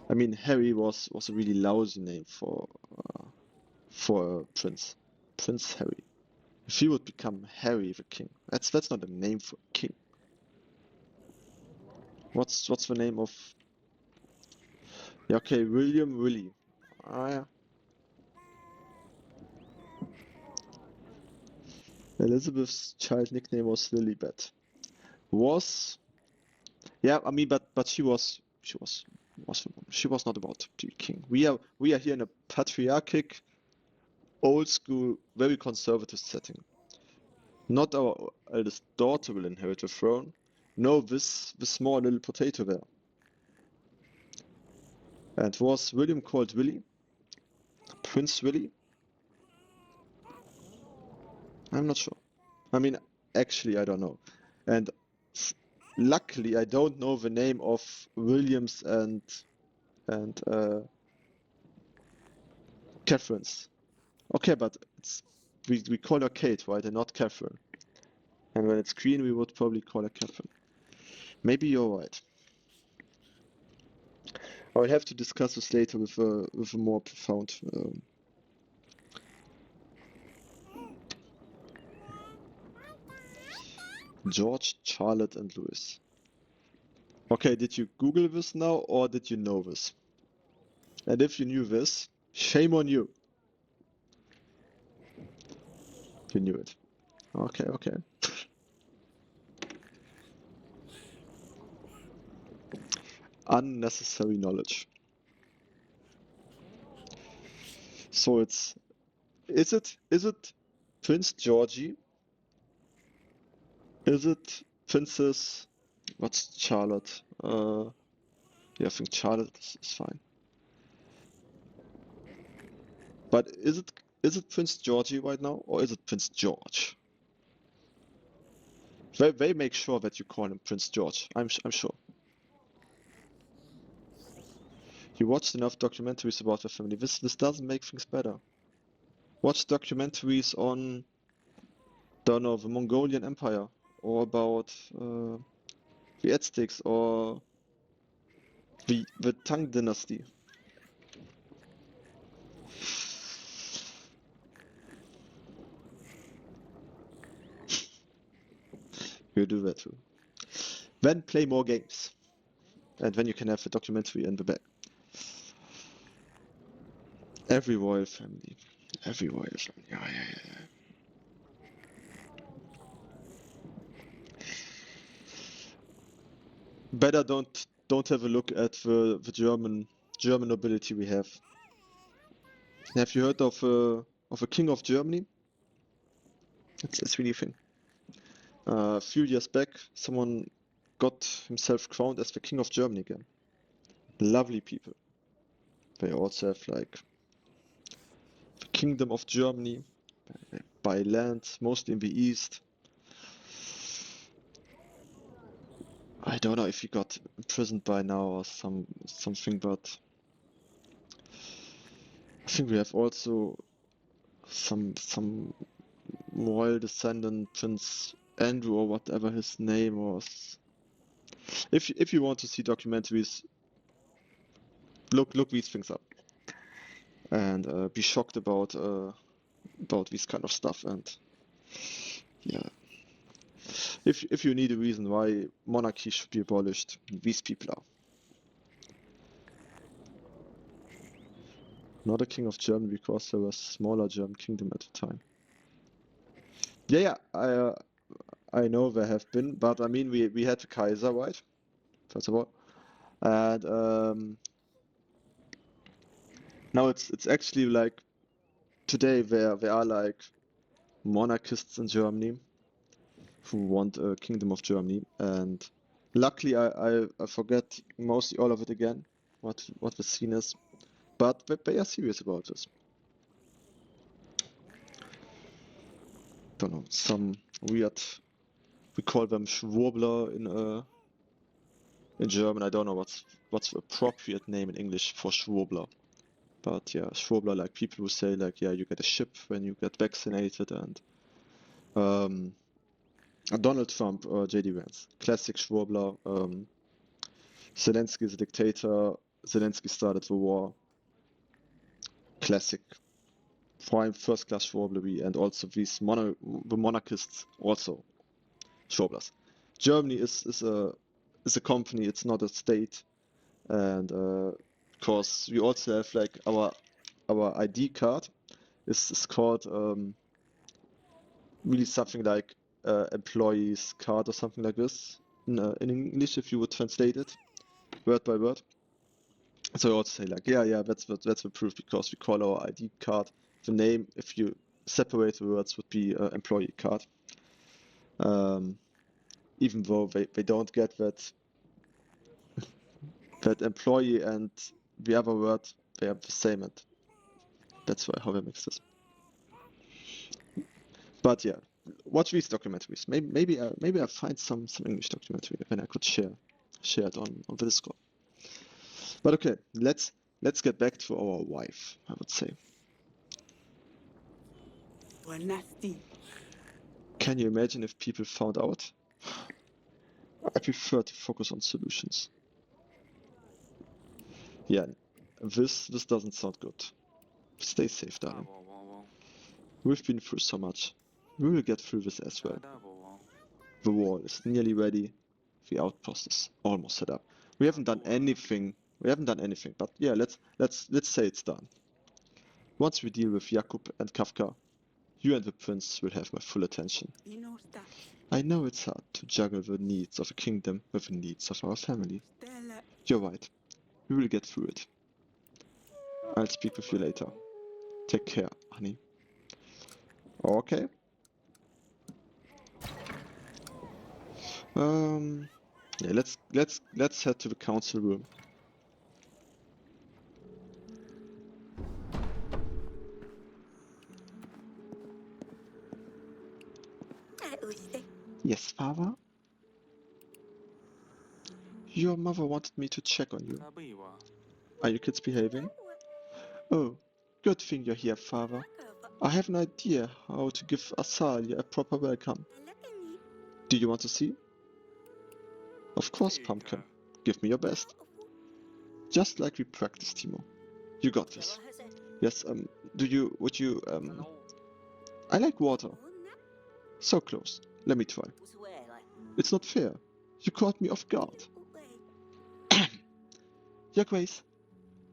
I mean, Harry was a really lousy name for a prince. Prince Harry. If he would become Harry the king, that's not a name for a king. What's the name of? Yeah, okay, William Willie. Yeah. Elizabeth's child nickname was Lilibet. Yeah, I mean, but she was not about to be king. We are here in a patriarchic, old school, very conservative setting. Not our eldest daughter will inherit the throne. No, this small little potato there. And was William called Willie? Prince Willie? I'm not sure. I mean, actually, I don't know. And luckily, I don't know the name of Williams and Catherine's. Okay, but we call her Kate, right, and not Catherine. And when it's Queen, we would probably call her Catherine. Maybe you're right. I will have to discuss this later with a more profound. George, Charlotte, and Louis. Okay, did you Google this now or did you know this? And if you knew this, shame on you. You knew it. Okay, okay. Unnecessary knowledge. So is it Prince Georgie? Is it Princess? What's Charlotte? Yeah, I think Charlotte is fine. But is it Prince Georgie right now or is it Prince George? They make sure that you call him Prince George. I'm sure. You watched enough documentaries about the family. This doesn't make things better. Watch documentaries on, don't know, the Mongolian Empire or about the Aztecs or the Tang Dynasty. You do that too. Then play more games, and then you can have the documentary in the back. Every royal family, every royal family. Yeah, yeah, yeah, yeah. Better don't have a look at the German nobility we have. Have you heard of a king of Germany? It's really a thing. A few years back, someone got himself crowned as the king of Germany again. Lovely people. They also have like the kingdom of Germany by land, mostly in the east. I don't know if he got imprisoned by now or something, but I think we have also some royal descendant, Prince Andrew or whatever his name was. If you want to see documentaries, look these things up and be shocked about this kind of stuff. And yeah, if you need a reason why monarchy should be abolished, these people are. Not a king of Germany because there was a smaller German kingdom at the time. Yeah, yeah, I know there have been, but I mean we had the Kaiser, right? First of all, and now it's actually like today there are like monarchists in Germany who want a kingdom of Germany, and luckily I forget mostly all of it again, what the scene is, but they are serious about this. Don't know, some weird, we call them Schwurbler in German. I don't know what's the appropriate name in English for Schwurbler. But yeah, Schwurbler, like people who say like, yeah, you get a ship when you get vaccinated, and um, Donald Trump or JD Vance, classic Schwurbler. Zelensky is a dictator. Zelensky started the war. Classic, prime first class Schwurbler, and also the monarchists also Schwurblers. Germany is a company. It's not a state, and of course we also have like our ID card is called really something like employees card or something like this in English if you would translate it word by word. So I also say like, yeah, that's the proof because we call our ID card the name. If you separate the words, would be employee card. Um, Even though they don't get that employee and the other word they have the same, and that's why how they mix this. But yeah, watch these documentaries. Maybe I find some English documentary when I could share it on the Discord. But okay, let's get back to our wife, I would say. We're nasty. Can you imagine if people found out? I prefer to focus on solutions. Yeah, this doesn't sound good. Stay safe, darling. We've been through so much. We will get through this as well. The wall is nearly ready. The outpost is almost set up. We haven't done anything. But yeah, let's say it's done. Once we deal with Jakub and Kafka, you and the prince will have my full attention. You know that. I know it's hard to juggle the needs of a kingdom with the needs of our family. Stella. You're right. We will get through it. I'll speak with you later. Take care, honey. Okay. Yeah, let's head to the council room. Yes, father? Your mother wanted me to check on you. Are you kids behaving? Oh, good thing you're here, father. I have an idea how to give Asalia a proper welcome. Do you want to see? Of course, Pumpkin. Give me your best. Just like we practiced, Timo. You got this. Yes, would you, I like water. So close. Let me try. It's not fair. You caught me off guard. Your Grace,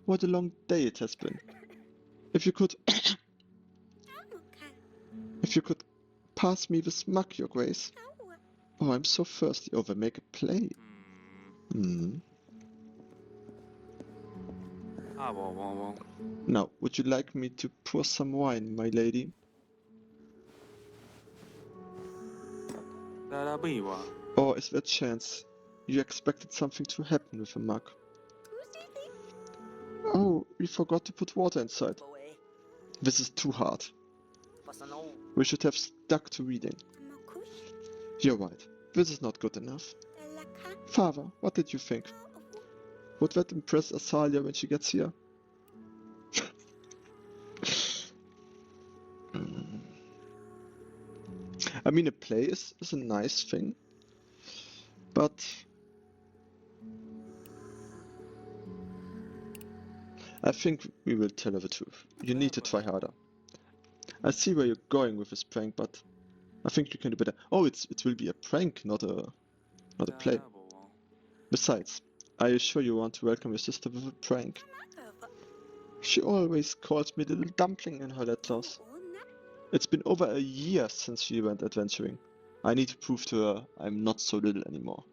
what a long day it has been. If you could pass me this mug, Your Grace. Oh, I'm so thirsty. Oh, they make a play. Now, would you like me to pour some wine, my lady? Or is there a chance you expected something to happen with the mug? Oh, we forgot to put water inside. This is too hard. We should have stuck to reading. You're right. This is not good enough. Father, what did you think? Would that impress Asalia when she gets here? I mean, a play is a nice thing, but I think we will tell her the truth. You need to try harder. I see where you're going with this prank, but I think you can do better. Oh, it will be a prank, not a play. Besides, are you sure you want to welcome your sister with a prank? She always calls me the little dumpling in her letters. It's been over a year since she went adventuring. I need to prove to her I'm not so little anymore.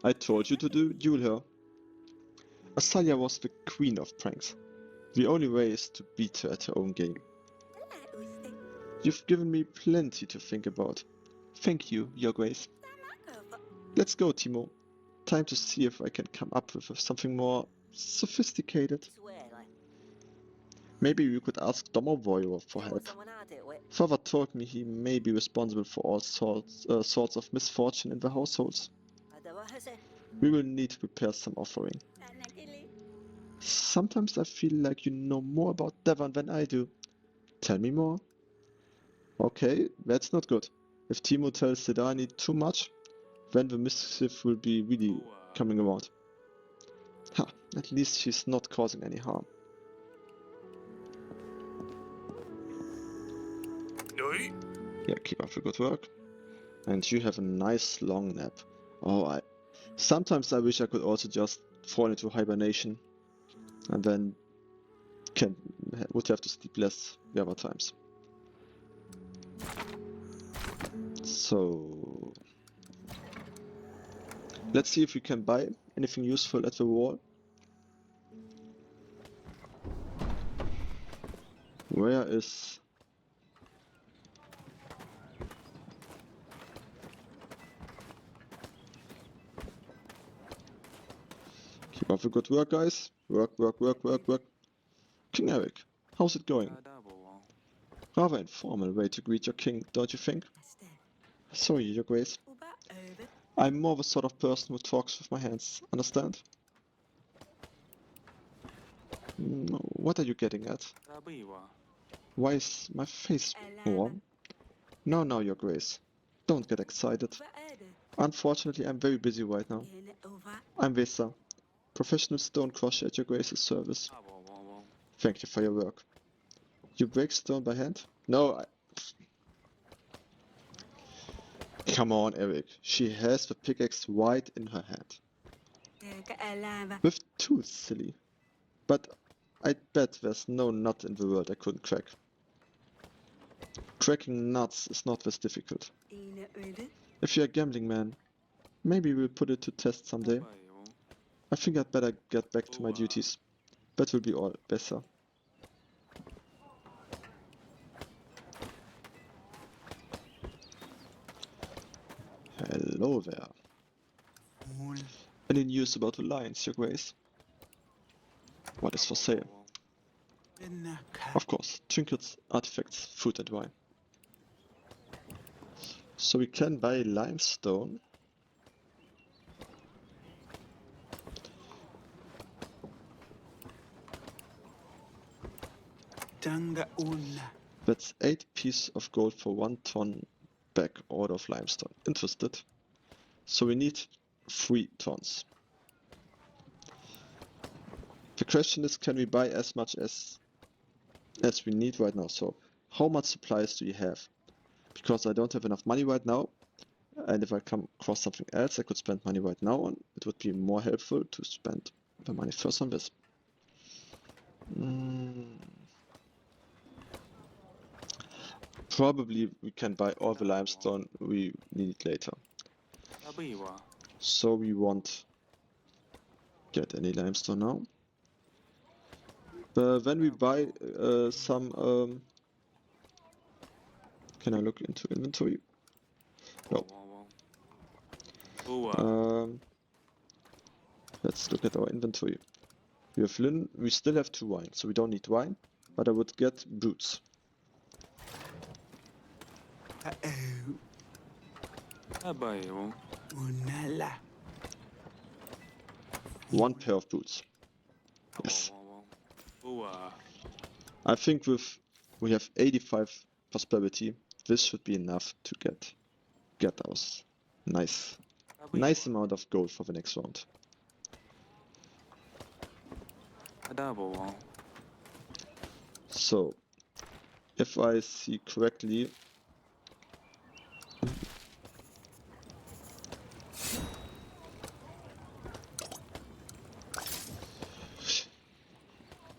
I told you to duel her. Asalia was the queen of pranks. The only way is to beat her at her own game. You've given me plenty to think about. Thank you, Your Grace. Let's go, Timo. Time to see if I can come up with something more sophisticated. Maybe we could ask Domovoy for help. Father told me he may be responsible for all sorts of misfortune in the households. We will need to prepare some offering. Sometimes I feel like you know more about Devon than I do. Tell me more. Okay, that's not good. If Timo tells Sedani too much, then the mischief will be really coming around. Ha, at least she's not causing any harm. Yeah, keep up the good work. And you have a nice long nap. Oh, sometimes I wish I could also just fall into hibernation and then would have to sleep less the other times. So let's see if we can buy anything useful at the wall. Where is... Keep up the good work, guys. Work. King Eric, how's it going? Rather informal way to greet your king, don't you think? Stam. Sorry, Your Grace. Uba over. I'm more the sort of person who talks with my hands, understand? What are you getting at? Why is my face warm? No, Your Grace. Don't get excited. Uba over. Unfortunately, I'm very busy right now. In over. I'm Vesa, professional stone crusher at Your Grace's service. Thank you for your work. You break stone by hand? No, Come on, Eric. She has the pickaxe right in her hand. Alava. With tools, silly. But I bet there's no nut in the world I couldn't crack. Cracking nuts is not this difficult. In over. If you're a gambling man, maybe we'll put it to test someday. I think I'd better get back to my duties. That will be all better. Hello there. Any news about the lions, Your Grace? What is for sale? Of course, trinkets, artifacts, food and wine. So we can buy limestone. That's 8 pieces of gold for 1 ton back order of limestone. Interested? So we need 3 tons. The question is, can we buy as much as we need right now? So how much supplies do you have? Because I don't have enough money right now, and if I come across something else I could spend money right now on, it would be more helpful to spend the money first on this. Probably we can buy all the limestone we need later. So we won't get any limestone now. But when we buy some, can I look into inventory? No. Let's look at our inventory. We have linen, we still have 2 wine, so we don't need wine, but I would get boots. Unala. 1 pair of boots. Yes. I think we have 85 prosperity. This should be enough to get us nice amount of gold for the next round. So, if I see correctly,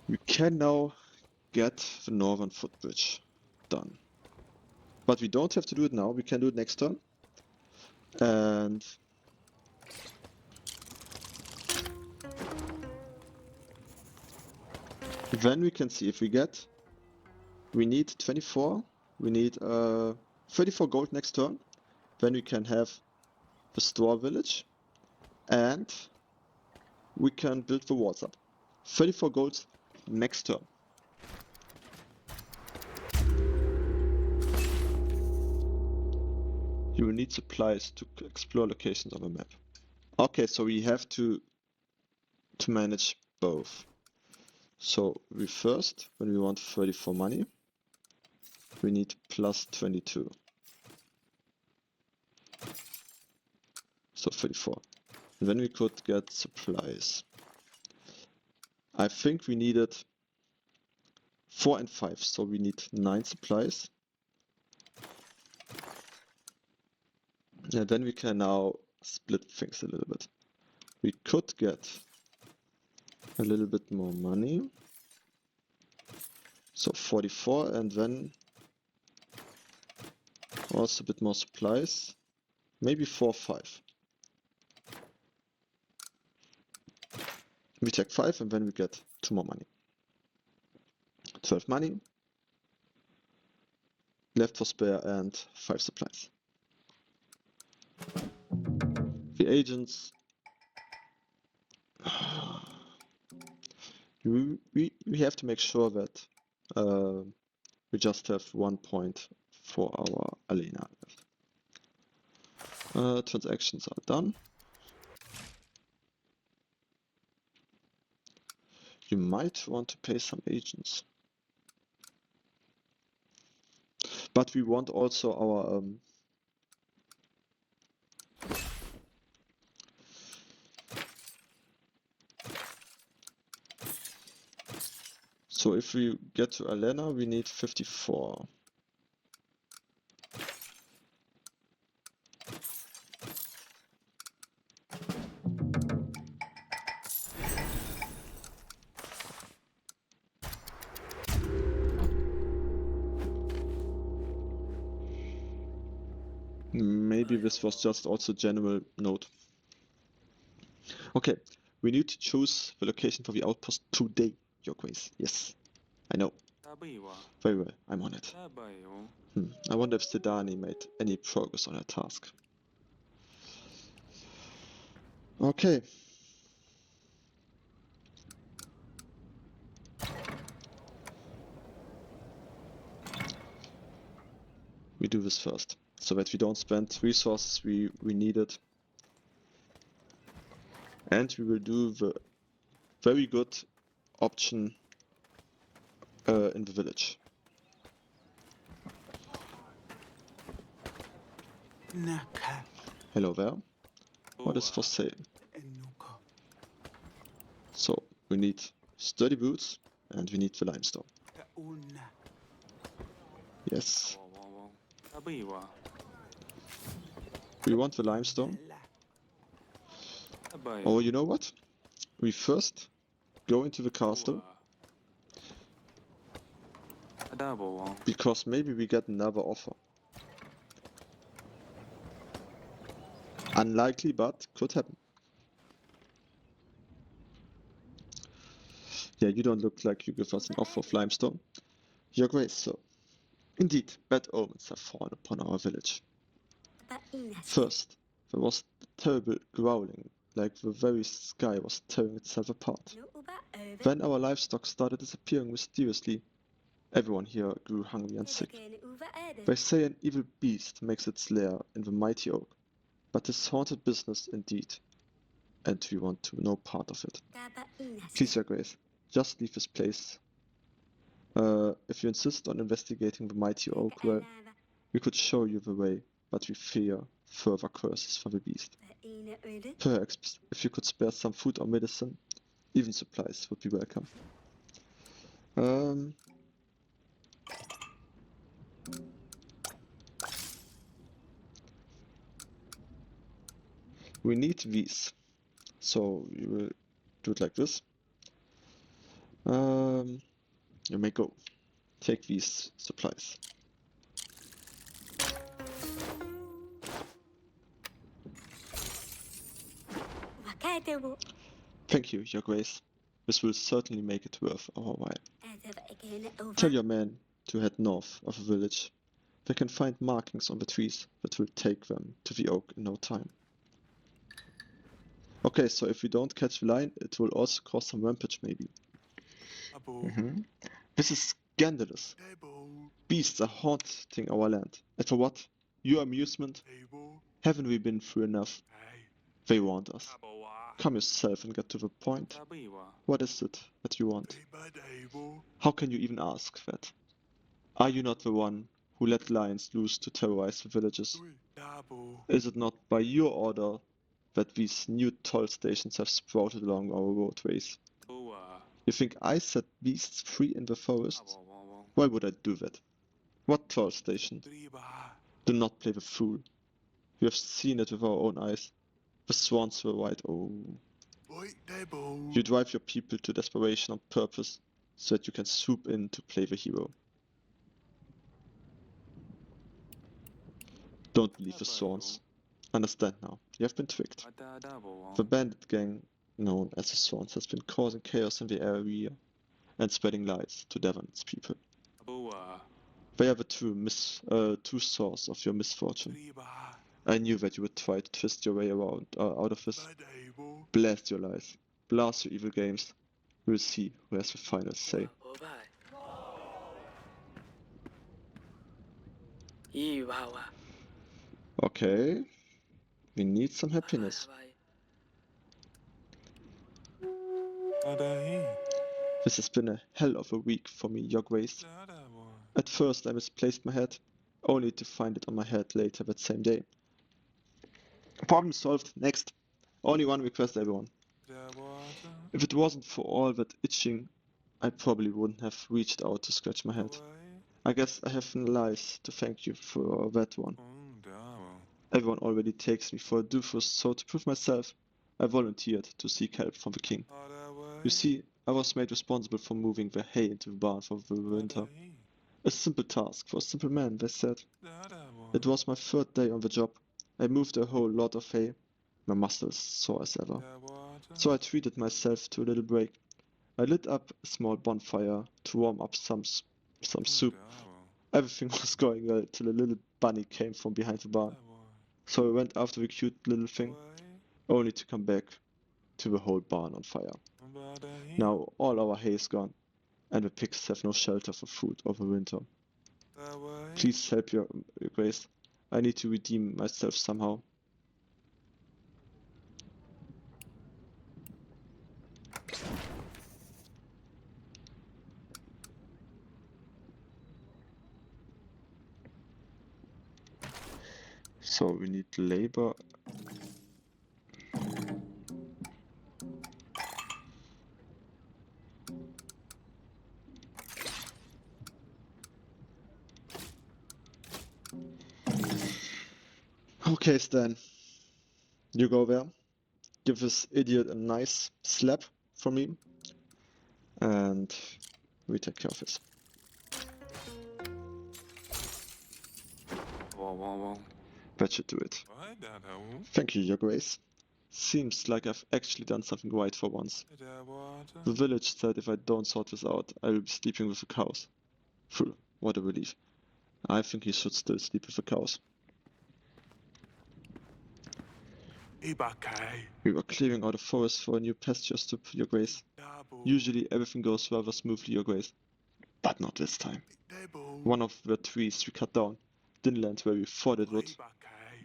we can now get the northern footbridge done. But we don't have to do it now, we can do it next turn. And then we can see if we need 24, we need 34 gold next turn. Then we can have the store village and we can build the walls up. 34 gold next turn. You will need supplies to explore locations on the map. Okay, so we have to manage both. So we first, when we want 34 money, we need plus 22. So 34. And then we could get supplies. I think we needed 4 and 5, so we need 9 supplies. Yeah, then we can now split things a little bit. We could get a little bit more money. So 44, and then also a bit more supplies. Maybe 4 or 5. We take 5 and then we get 2 more money. 12 money. Left for spare and 5 supplies. The agents. We have to make sure that We just have 1 point for our arena left. Transactions are done. You might want to pay some agents. But we want also our so if we get to Elena, we need 54. Maybe this was just also general note. Okay, we need to choose the location for the outpost today, Your Grace. Yes, I know. Very well, I'm on it. I wonder if Sedani made any progress on her task. Okay. We do this first, so that we don't spend resources we needed. And we will do the very good option in the village. Naka. Hello there. What is for sale? Enuko. So, we need sturdy boots and we need the limestone. Kauna. Yes. We want the limestone. Oh, you know what? We first go into the castle, because maybe we get another offer. Unlikely, but could happen. Yeah, you don't look like you give us an offer of limestone. Your Grace, so indeed, bad omens have fallen upon our village. First, there was terrible growling, like the very sky was tearing itself apart. Then our livestock started disappearing mysteriously. Everyone here grew hungry and sick. They say an evil beast makes its lair in the mighty oak, but this haunted business indeed, and we want to no part of it. Please, Your Grace, just leave this place. If you insist on investigating the mighty oak, well, we could show you the way, but we fear further curses from the beast. Perhaps, if you could spare some food or medicine, even supplies would be welcome. We need these, so we will do it like this. You may go. Take these supplies. Thank you, Your Grace. This will certainly make it worth our while. Tell your men to head north of the village. They can find markings on the trees that will take them to the oak in no time. Okay, so if we don't catch the lion, it will also cause some rampage maybe. This is scandalous. Beasts are haunting our land. And for what? Your amusement? Haven't we been through enough? They warned us. Come yourself and get to the point. What is it that you want? How can you even ask that? Are you not the one who let lions loose to terrorize the villages? Is it not by your order that these new toll stations have sprouted along our roadways? You think I set beasts free in the forest? Why would I do that? What toll station? Do not play the fool. We have seen it with our own eyes. The swans were white. Oh. You drive your people to desperation on purpose, so that you can swoop in to play the hero. Don't believe the swans. Understand now, you have been tricked. The bandit gang known as the Swans has been causing chaos in the area and spreading lies to Devon's people. They are the true source of your misfortune. I knew that you would try to twist your way around out of this. Blast your lies. Blast your evil games. We'll see who has the final say. Iwawa. Okay, we need some happiness. This has been a hell of a week for me, Your Grace. At first I misplaced my hat, only to find it on my head later that same day. Problem solved. Next. Only one request, everyone. If it wasn't for all that itching, I probably wouldn't have reached out to scratch my head. I guess I have lies to thank you for that one. Everyone already takes me for a doofus, so to prove myself, I volunteered to seek help from the king. You see, I was made responsible for moving the hay into the barn for the winter. A simple task for a simple man, they said. It was my third day on the job. I moved a whole lot of hay. My muscles sore as ever. So I treated myself to a little break. I lit up a small bonfire to warm up some soup. Everything was going well till a little bunny came from behind the barn. So I went after the cute little thing, only to come back to the whole barn on fire. Now all our hay is gone, and the pigs have no shelter for food over winter. Please help, your Grace. I need to redeem myself somehow. So we need labor. Okay, Stan. You go there. Give this idiot a nice slap from me. And we take care of this. That should do it. Thank you, Your Grace. Seems like I've actually done something right for once. The village said if I don't sort this out, I will be sleeping with the cows. Phew, what a relief. I think he should still sleep with the cows. We were clearing out a forest for a new pastures to Your Grace. Usually everything goes rather smoothly, Your Grace. But not this time. One of the trees we cut down didn't land where we thought it would.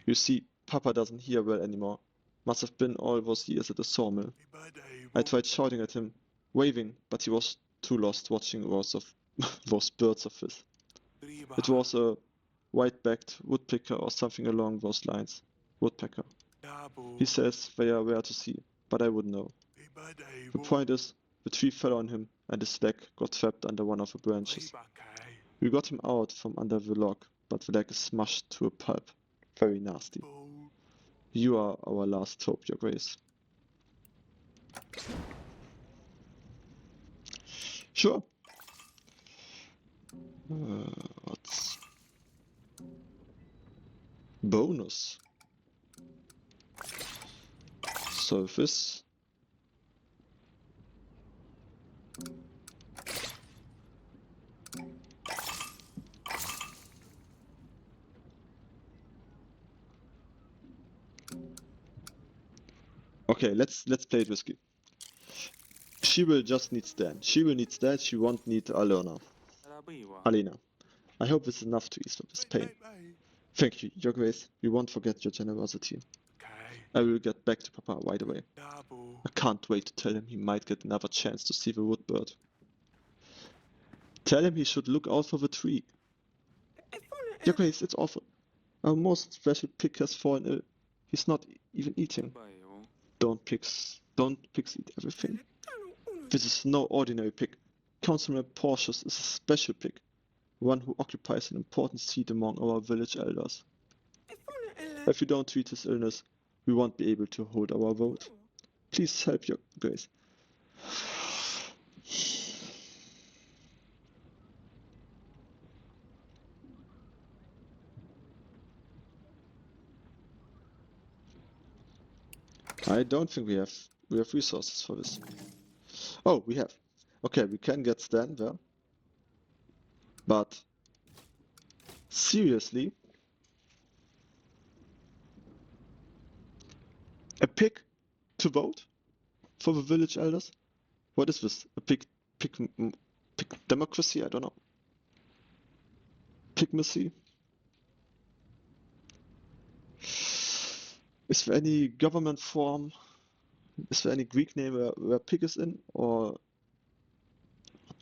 You see, Papa doesn't hear well anymore. Must have been all those years at the sawmill. I tried shouting at him, waving, but he was too lost watching those birds of his. It was a white-backed woodpecker or something along those lines. Woodpecker. He says they are rare to see, but I wouldn't know. The point is, the tree fell on him and his leg got trapped under one of the branches. We got him out from under the log, but the leg is smashed to a pulp. Very nasty. You are our last hope, Your Grace. Sure. What's bonus? Surface. Okay, let's play it risky. She will just need Stan. She will need Stan. She won't need Alena. I hope this is enough to ease this pain. Thank you, Your Grace. We won't forget your generosity. I will get back to Papa right away. I can't wait to tell him he might get another chance to see the woodbird. Tell him he should look out for the tree. Your Grace, it's awful. Our most special pig has fallen ill. He's not even eating. Don't pigs eat everything? This is no ordinary pig. Councilman Portius is a special pig. One who occupies an important seat among our village elders. If we don't treat his illness, we won't be able to hold our vote. Please help, Your Grace. I don't think we have resources for this. Oh, we have. Okay, we can get Stan there. But seriously? A pig to vote for the village elders? What is this? A pig democracy? I don't know. Pigmacy? Is there any government form? Is there any Greek name where pig is in? Or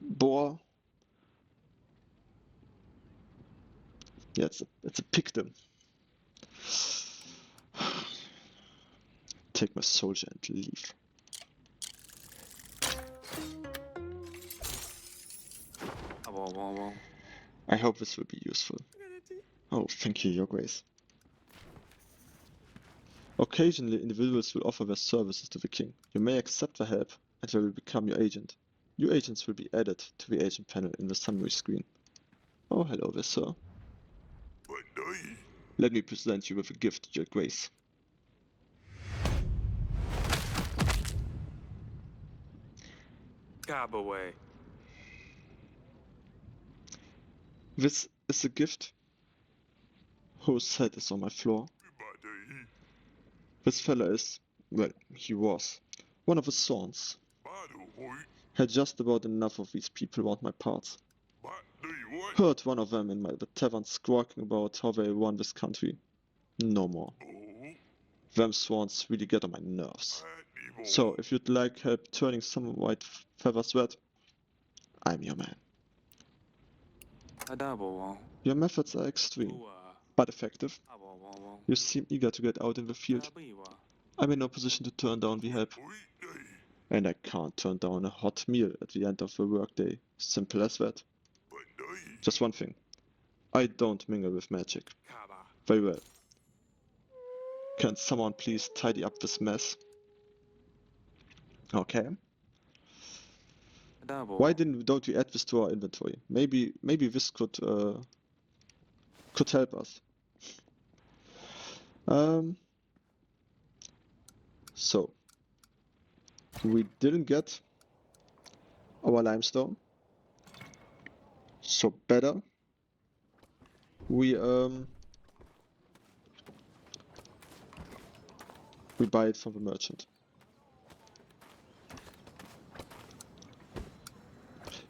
boar? Yeah, it's a pigdom. Take my soldier and leave. I hope this will be useful. Oh, thank you, Your Grace. Occasionally, individuals will offer their services to the king. You may accept the help, and they will become your agent. New agents will be added to the agent panel in the summary screen. Oh, hello there, sir. Let me present you with a gift, Your Grace. Away. This is a gift whose head is on my floor. This fella is, well, he was, one of the Sworns. Had just about enough of these people around my parts. Heard one of them in the tavern squawking about how they run this country. No more. Them Swans really get on my nerves. So, if you'd like help turning some white feathers red, I'm your man. Your methods are extreme, but effective. You seem eager to get out in the field. I'm in no position to turn down the help. And I can't turn down a hot meal at the end of the workday. Simple as that. Just one thing. I don't mingle with magic. Very well. Can someone please tidy up this mess? Okay. Why don't we add this to our inventory? Maybe this could help us. So we didn't get our limestone. So better we buy it from the merchant.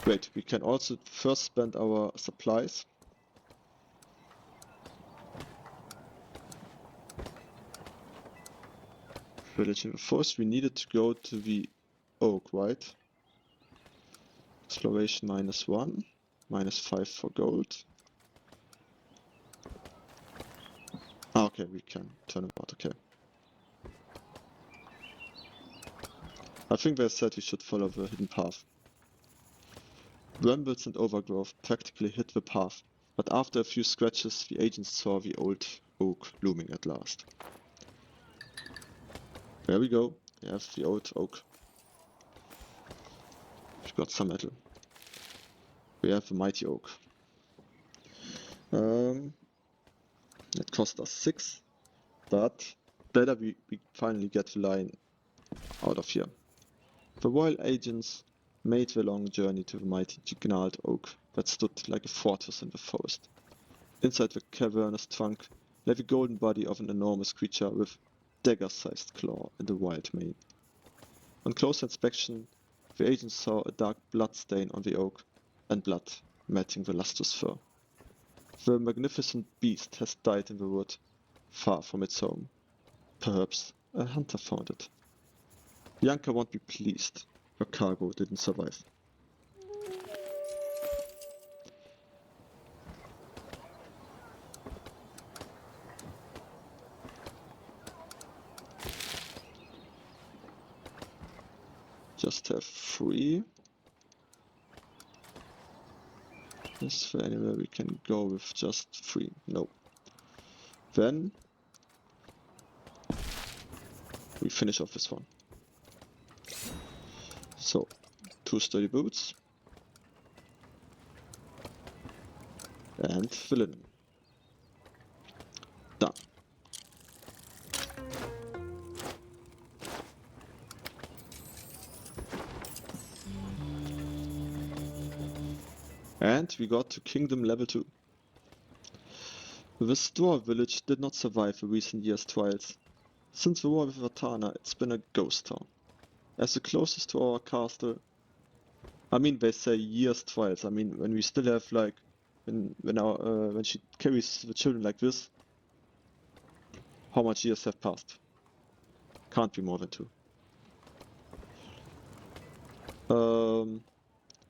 Wait, we can also first spend our supplies. Village in the forest. We needed to go to the oak, right? Exploration -1, -5 for gold. Ah, okay, we can turn about, okay. I think they said we should follow the hidden path. Brambles and overgrowth practically hid the path, but after a few scratches the agents saw the old oak looming at last. There we go, we have the old oak. We've got some metal. We have the mighty oak. It cost us 6, but better we finally get the line out of here. The royal agents made the long journey to the mighty gnarled oak that stood like a fortress in the forest. Inside the cavernous trunk lay the golden body of an enormous creature with dagger-sized claw and a wild mane. On close inspection, the agents saw a dark blood stain on the oak, and blood matting the lustrous fur. The magnificent beast has died in the wood, far from its home. Perhaps a hunter found it. Bianca won't be pleased. Her cargo didn't survive. Just have 3. Is there anywhere we can go with just 3? No. Then we finish off this one. So, 2 sturdy boots and the linen. Done. And we got to Kingdom Level 2. The Store Village did not survive the recent years' trials. Since the war with Vatana, it's been a ghost town. As the closest to our castle, I mean they say years trials, I mean when we still have like, when she carries the children like this, how much years have passed? Can't be more than 2.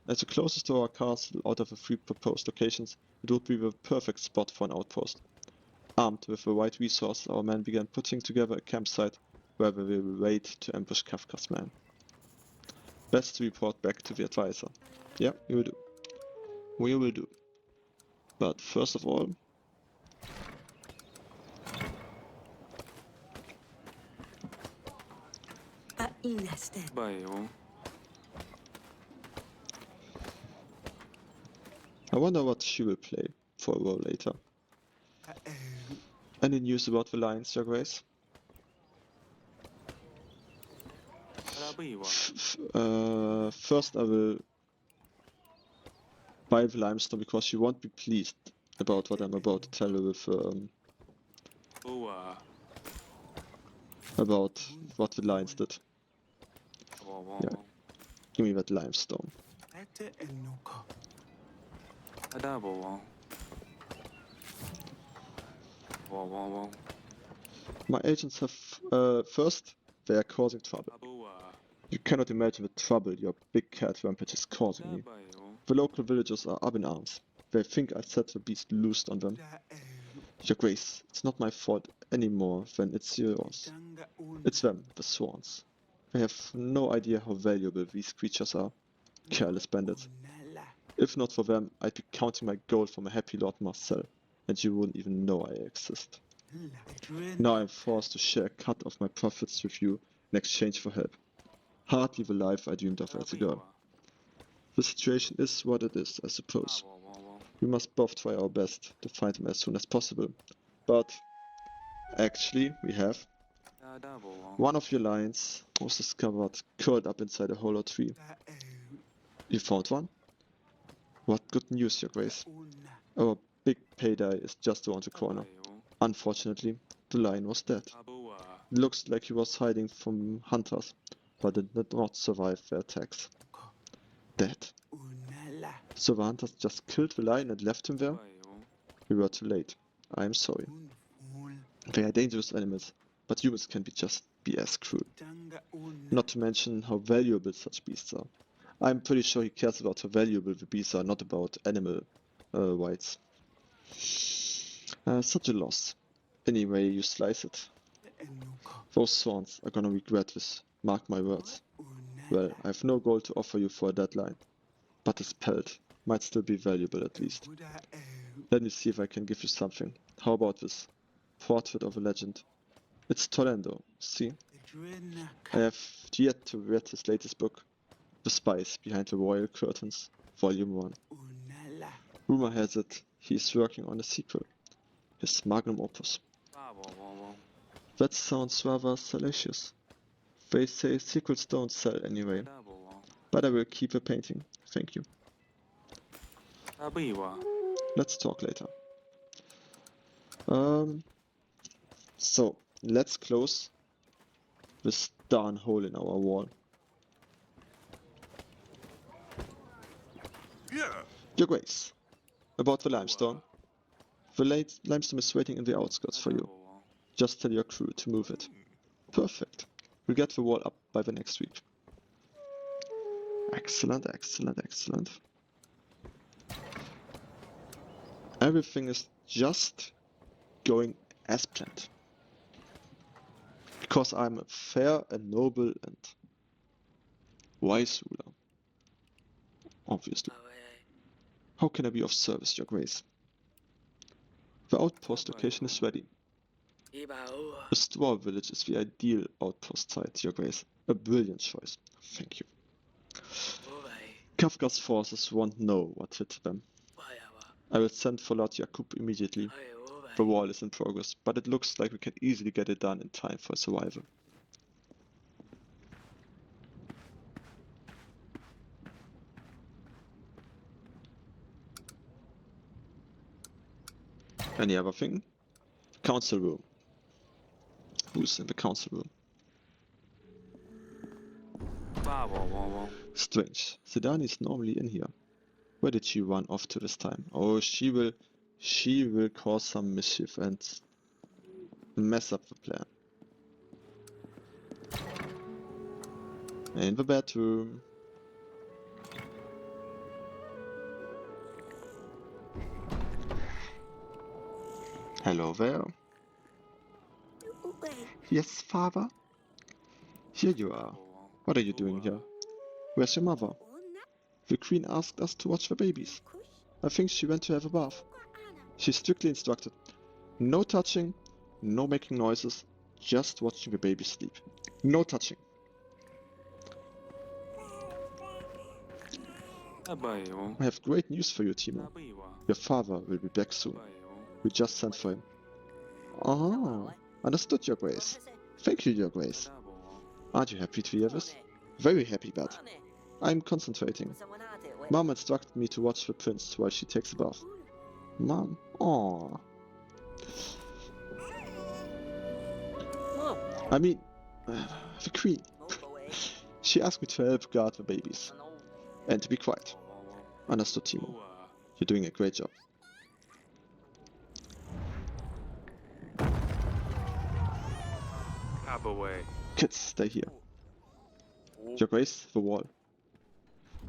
As the closest to our castle out of the 3 proposed locations, it would be the perfect spot for an outpost. Armed with the right resources, our men began putting together a campsite where we will wait to ambush Kafka's men. Best to report back to the advisor. Yeah, we will do. We will do. But first of all, I wonder what she will play for a role later. Any news about the Lions, Your Grace? First I will buy the limestone because she won't be pleased about what I'm about to tell her with about what the Lions did. Yeah. Give me that limestone. My agents have first, they are causing trouble. You cannot imagine the trouble your big cat rampage is causing me. The local villagers are up in arms. They think I set the beast loose on them. Your Grace, it's not my fault anymore than it's yours. It's them, the swans. They have no idea how valuable these creatures are. Careless bandits. If not for them, I'd be counting my gold from a happy Lord Marcel, and you wouldn't even know I exist. Now I'm forced to share a cut of my profits with you in exchange for help. Hardly the life I dreamed of as a girl. The situation is what it is, I suppose. We must both try our best to find him as soon as possible. But actually, we have one of your lions was discovered curled up inside a hollow tree. You found one? What good news, Your Grace. Our big payday is just around the corner. Unfortunately, the lion was dead. It looks like he was hiding from hunters, but it did not survive their attacks. Dead. So the hunters just killed the lion and left him there? We were too late. I am sorry. They are dangerous animals, but humans can just be as cruel. Not to mention how valuable such beasts are. I'm pretty sure he cares about how valuable the beasts are, not about animal rights. Such a loss. Any way you slice it. Those swans are gonna regret this, mark my words. Well, I have no gold to offer you for a deadline, but this pelt might still be valuable at least. Let me see if I can give you something. How about this? Portrait of a legend. It's Tolendo, see? I have yet to read his latest book, The Spies Behind the Royal Curtains, Volume 1. Rumor has it he is working on a sequel, his magnum opus. That sounds rather salacious. They say sequels don't sell anyway, but I will keep the painting, thank you. Let's talk later. So, let's close this darn hole in our wall. Your Grace, about the limestone. The limestone is waiting in the outskirts for you. Just tell your crew to move it. Perfect. We'll get the wall up by the next week. Excellent, excellent, excellent. Everything is just going as planned. Because I'm a fair and noble and wise ruler. Obviously. How can I be of service, Your Grace? The outpost location is ready. A straw village is the ideal outpost site, Your Grace. A brilliant choice. Thank you. Kafka's forces won't know what hit them. I will send for Lord Jakub immediately. The wall is in progress, but it looks like we can easily get it done in time for his arrival. Any other thing? Council room. Who's in the council room? Strange. Sedani is normally in here. Where did she run off to this time? Oh, she will cause some mischief and mess up the plan. In the bedroom. Hello there. Yes, father? Here you are. What are you doing here? Where's your mother? The queen asked us to watch the babies. I think she went to have a bath. She's strictly instructed. No touching, no making noises, just watching the baby sleep. No touching. I have great news for you, Timo. Your father will be back soon. We just sent for him. Oh, understood, Your Grace. Thank you, Your Grace. Aren't you happy to hear this? Very happy, but I'm concentrating. Mom instructed me to watch the prince while she takes a bath. Mom? Aww. I mean, the queen. She asked me to help guard the babies. And to be quiet. Understood, Timo. You're doing a great job. Kids, stay here. Your Grace, the wall.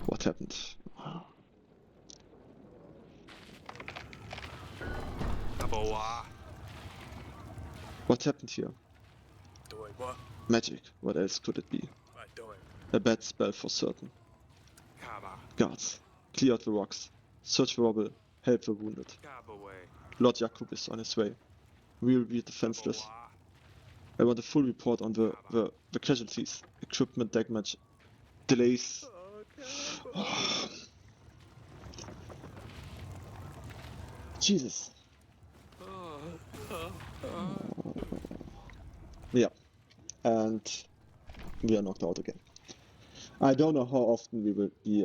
What happened? What happened here? Magic. What else could it be? A bad spell for certain. Guards, clear out the rocks. Search the rubble. Help the wounded. Lord Jakub is on his way. We will be defenseless. I want a full report on the casualties. Equipment damage. Delays. Jesus. Yeah. And we are knocked out again. I don't know how often we will be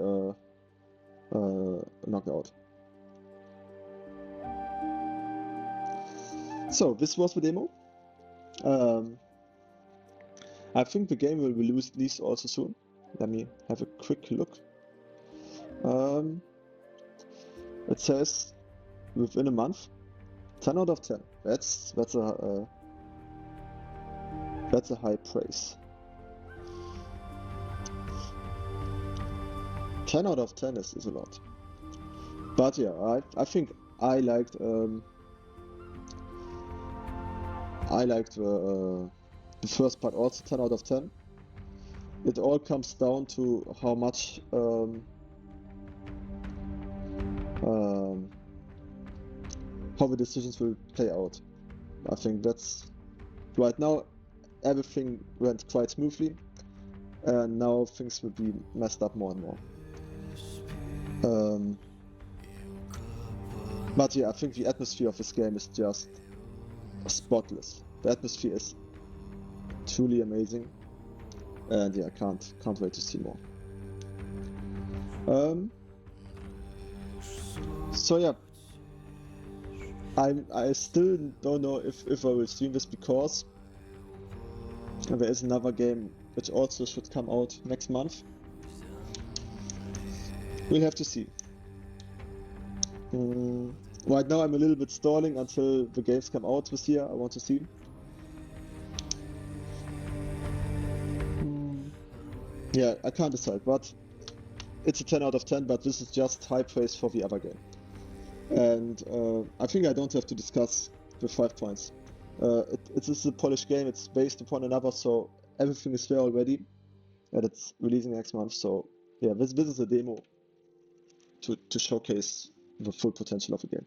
knocked out. So this was the demo. I think the game will be released also soon. Let me have a quick look. It says within a month. 10 out of 10. That's a high praise. 10 out of 10 is a lot. But yeah, I think I liked the first part also 10 out of 10. It all comes down to how much how the decisions will play out. I think that's right now everything went quite smoothly, and now things will be messed up more and more. But yeah, I think the atmosphere of this game is just spotless. The atmosphere is truly amazing, and yeah, I can't wait to see more. So yeah, I still don't know if I will stream this because there is another game which also should come out next month. We'll have to see. Right now I'm a little bit stalling until the games come out this year. I want to see. Yeah, I can't decide, but it's a 10 out of 10, but this is just high praise for the other game. And I think I don't have to discuss the 5 points. It is a polished game, it's based upon another, so everything is there already. And it's releasing next month, so yeah, this is a demo to showcase the full potential of the game.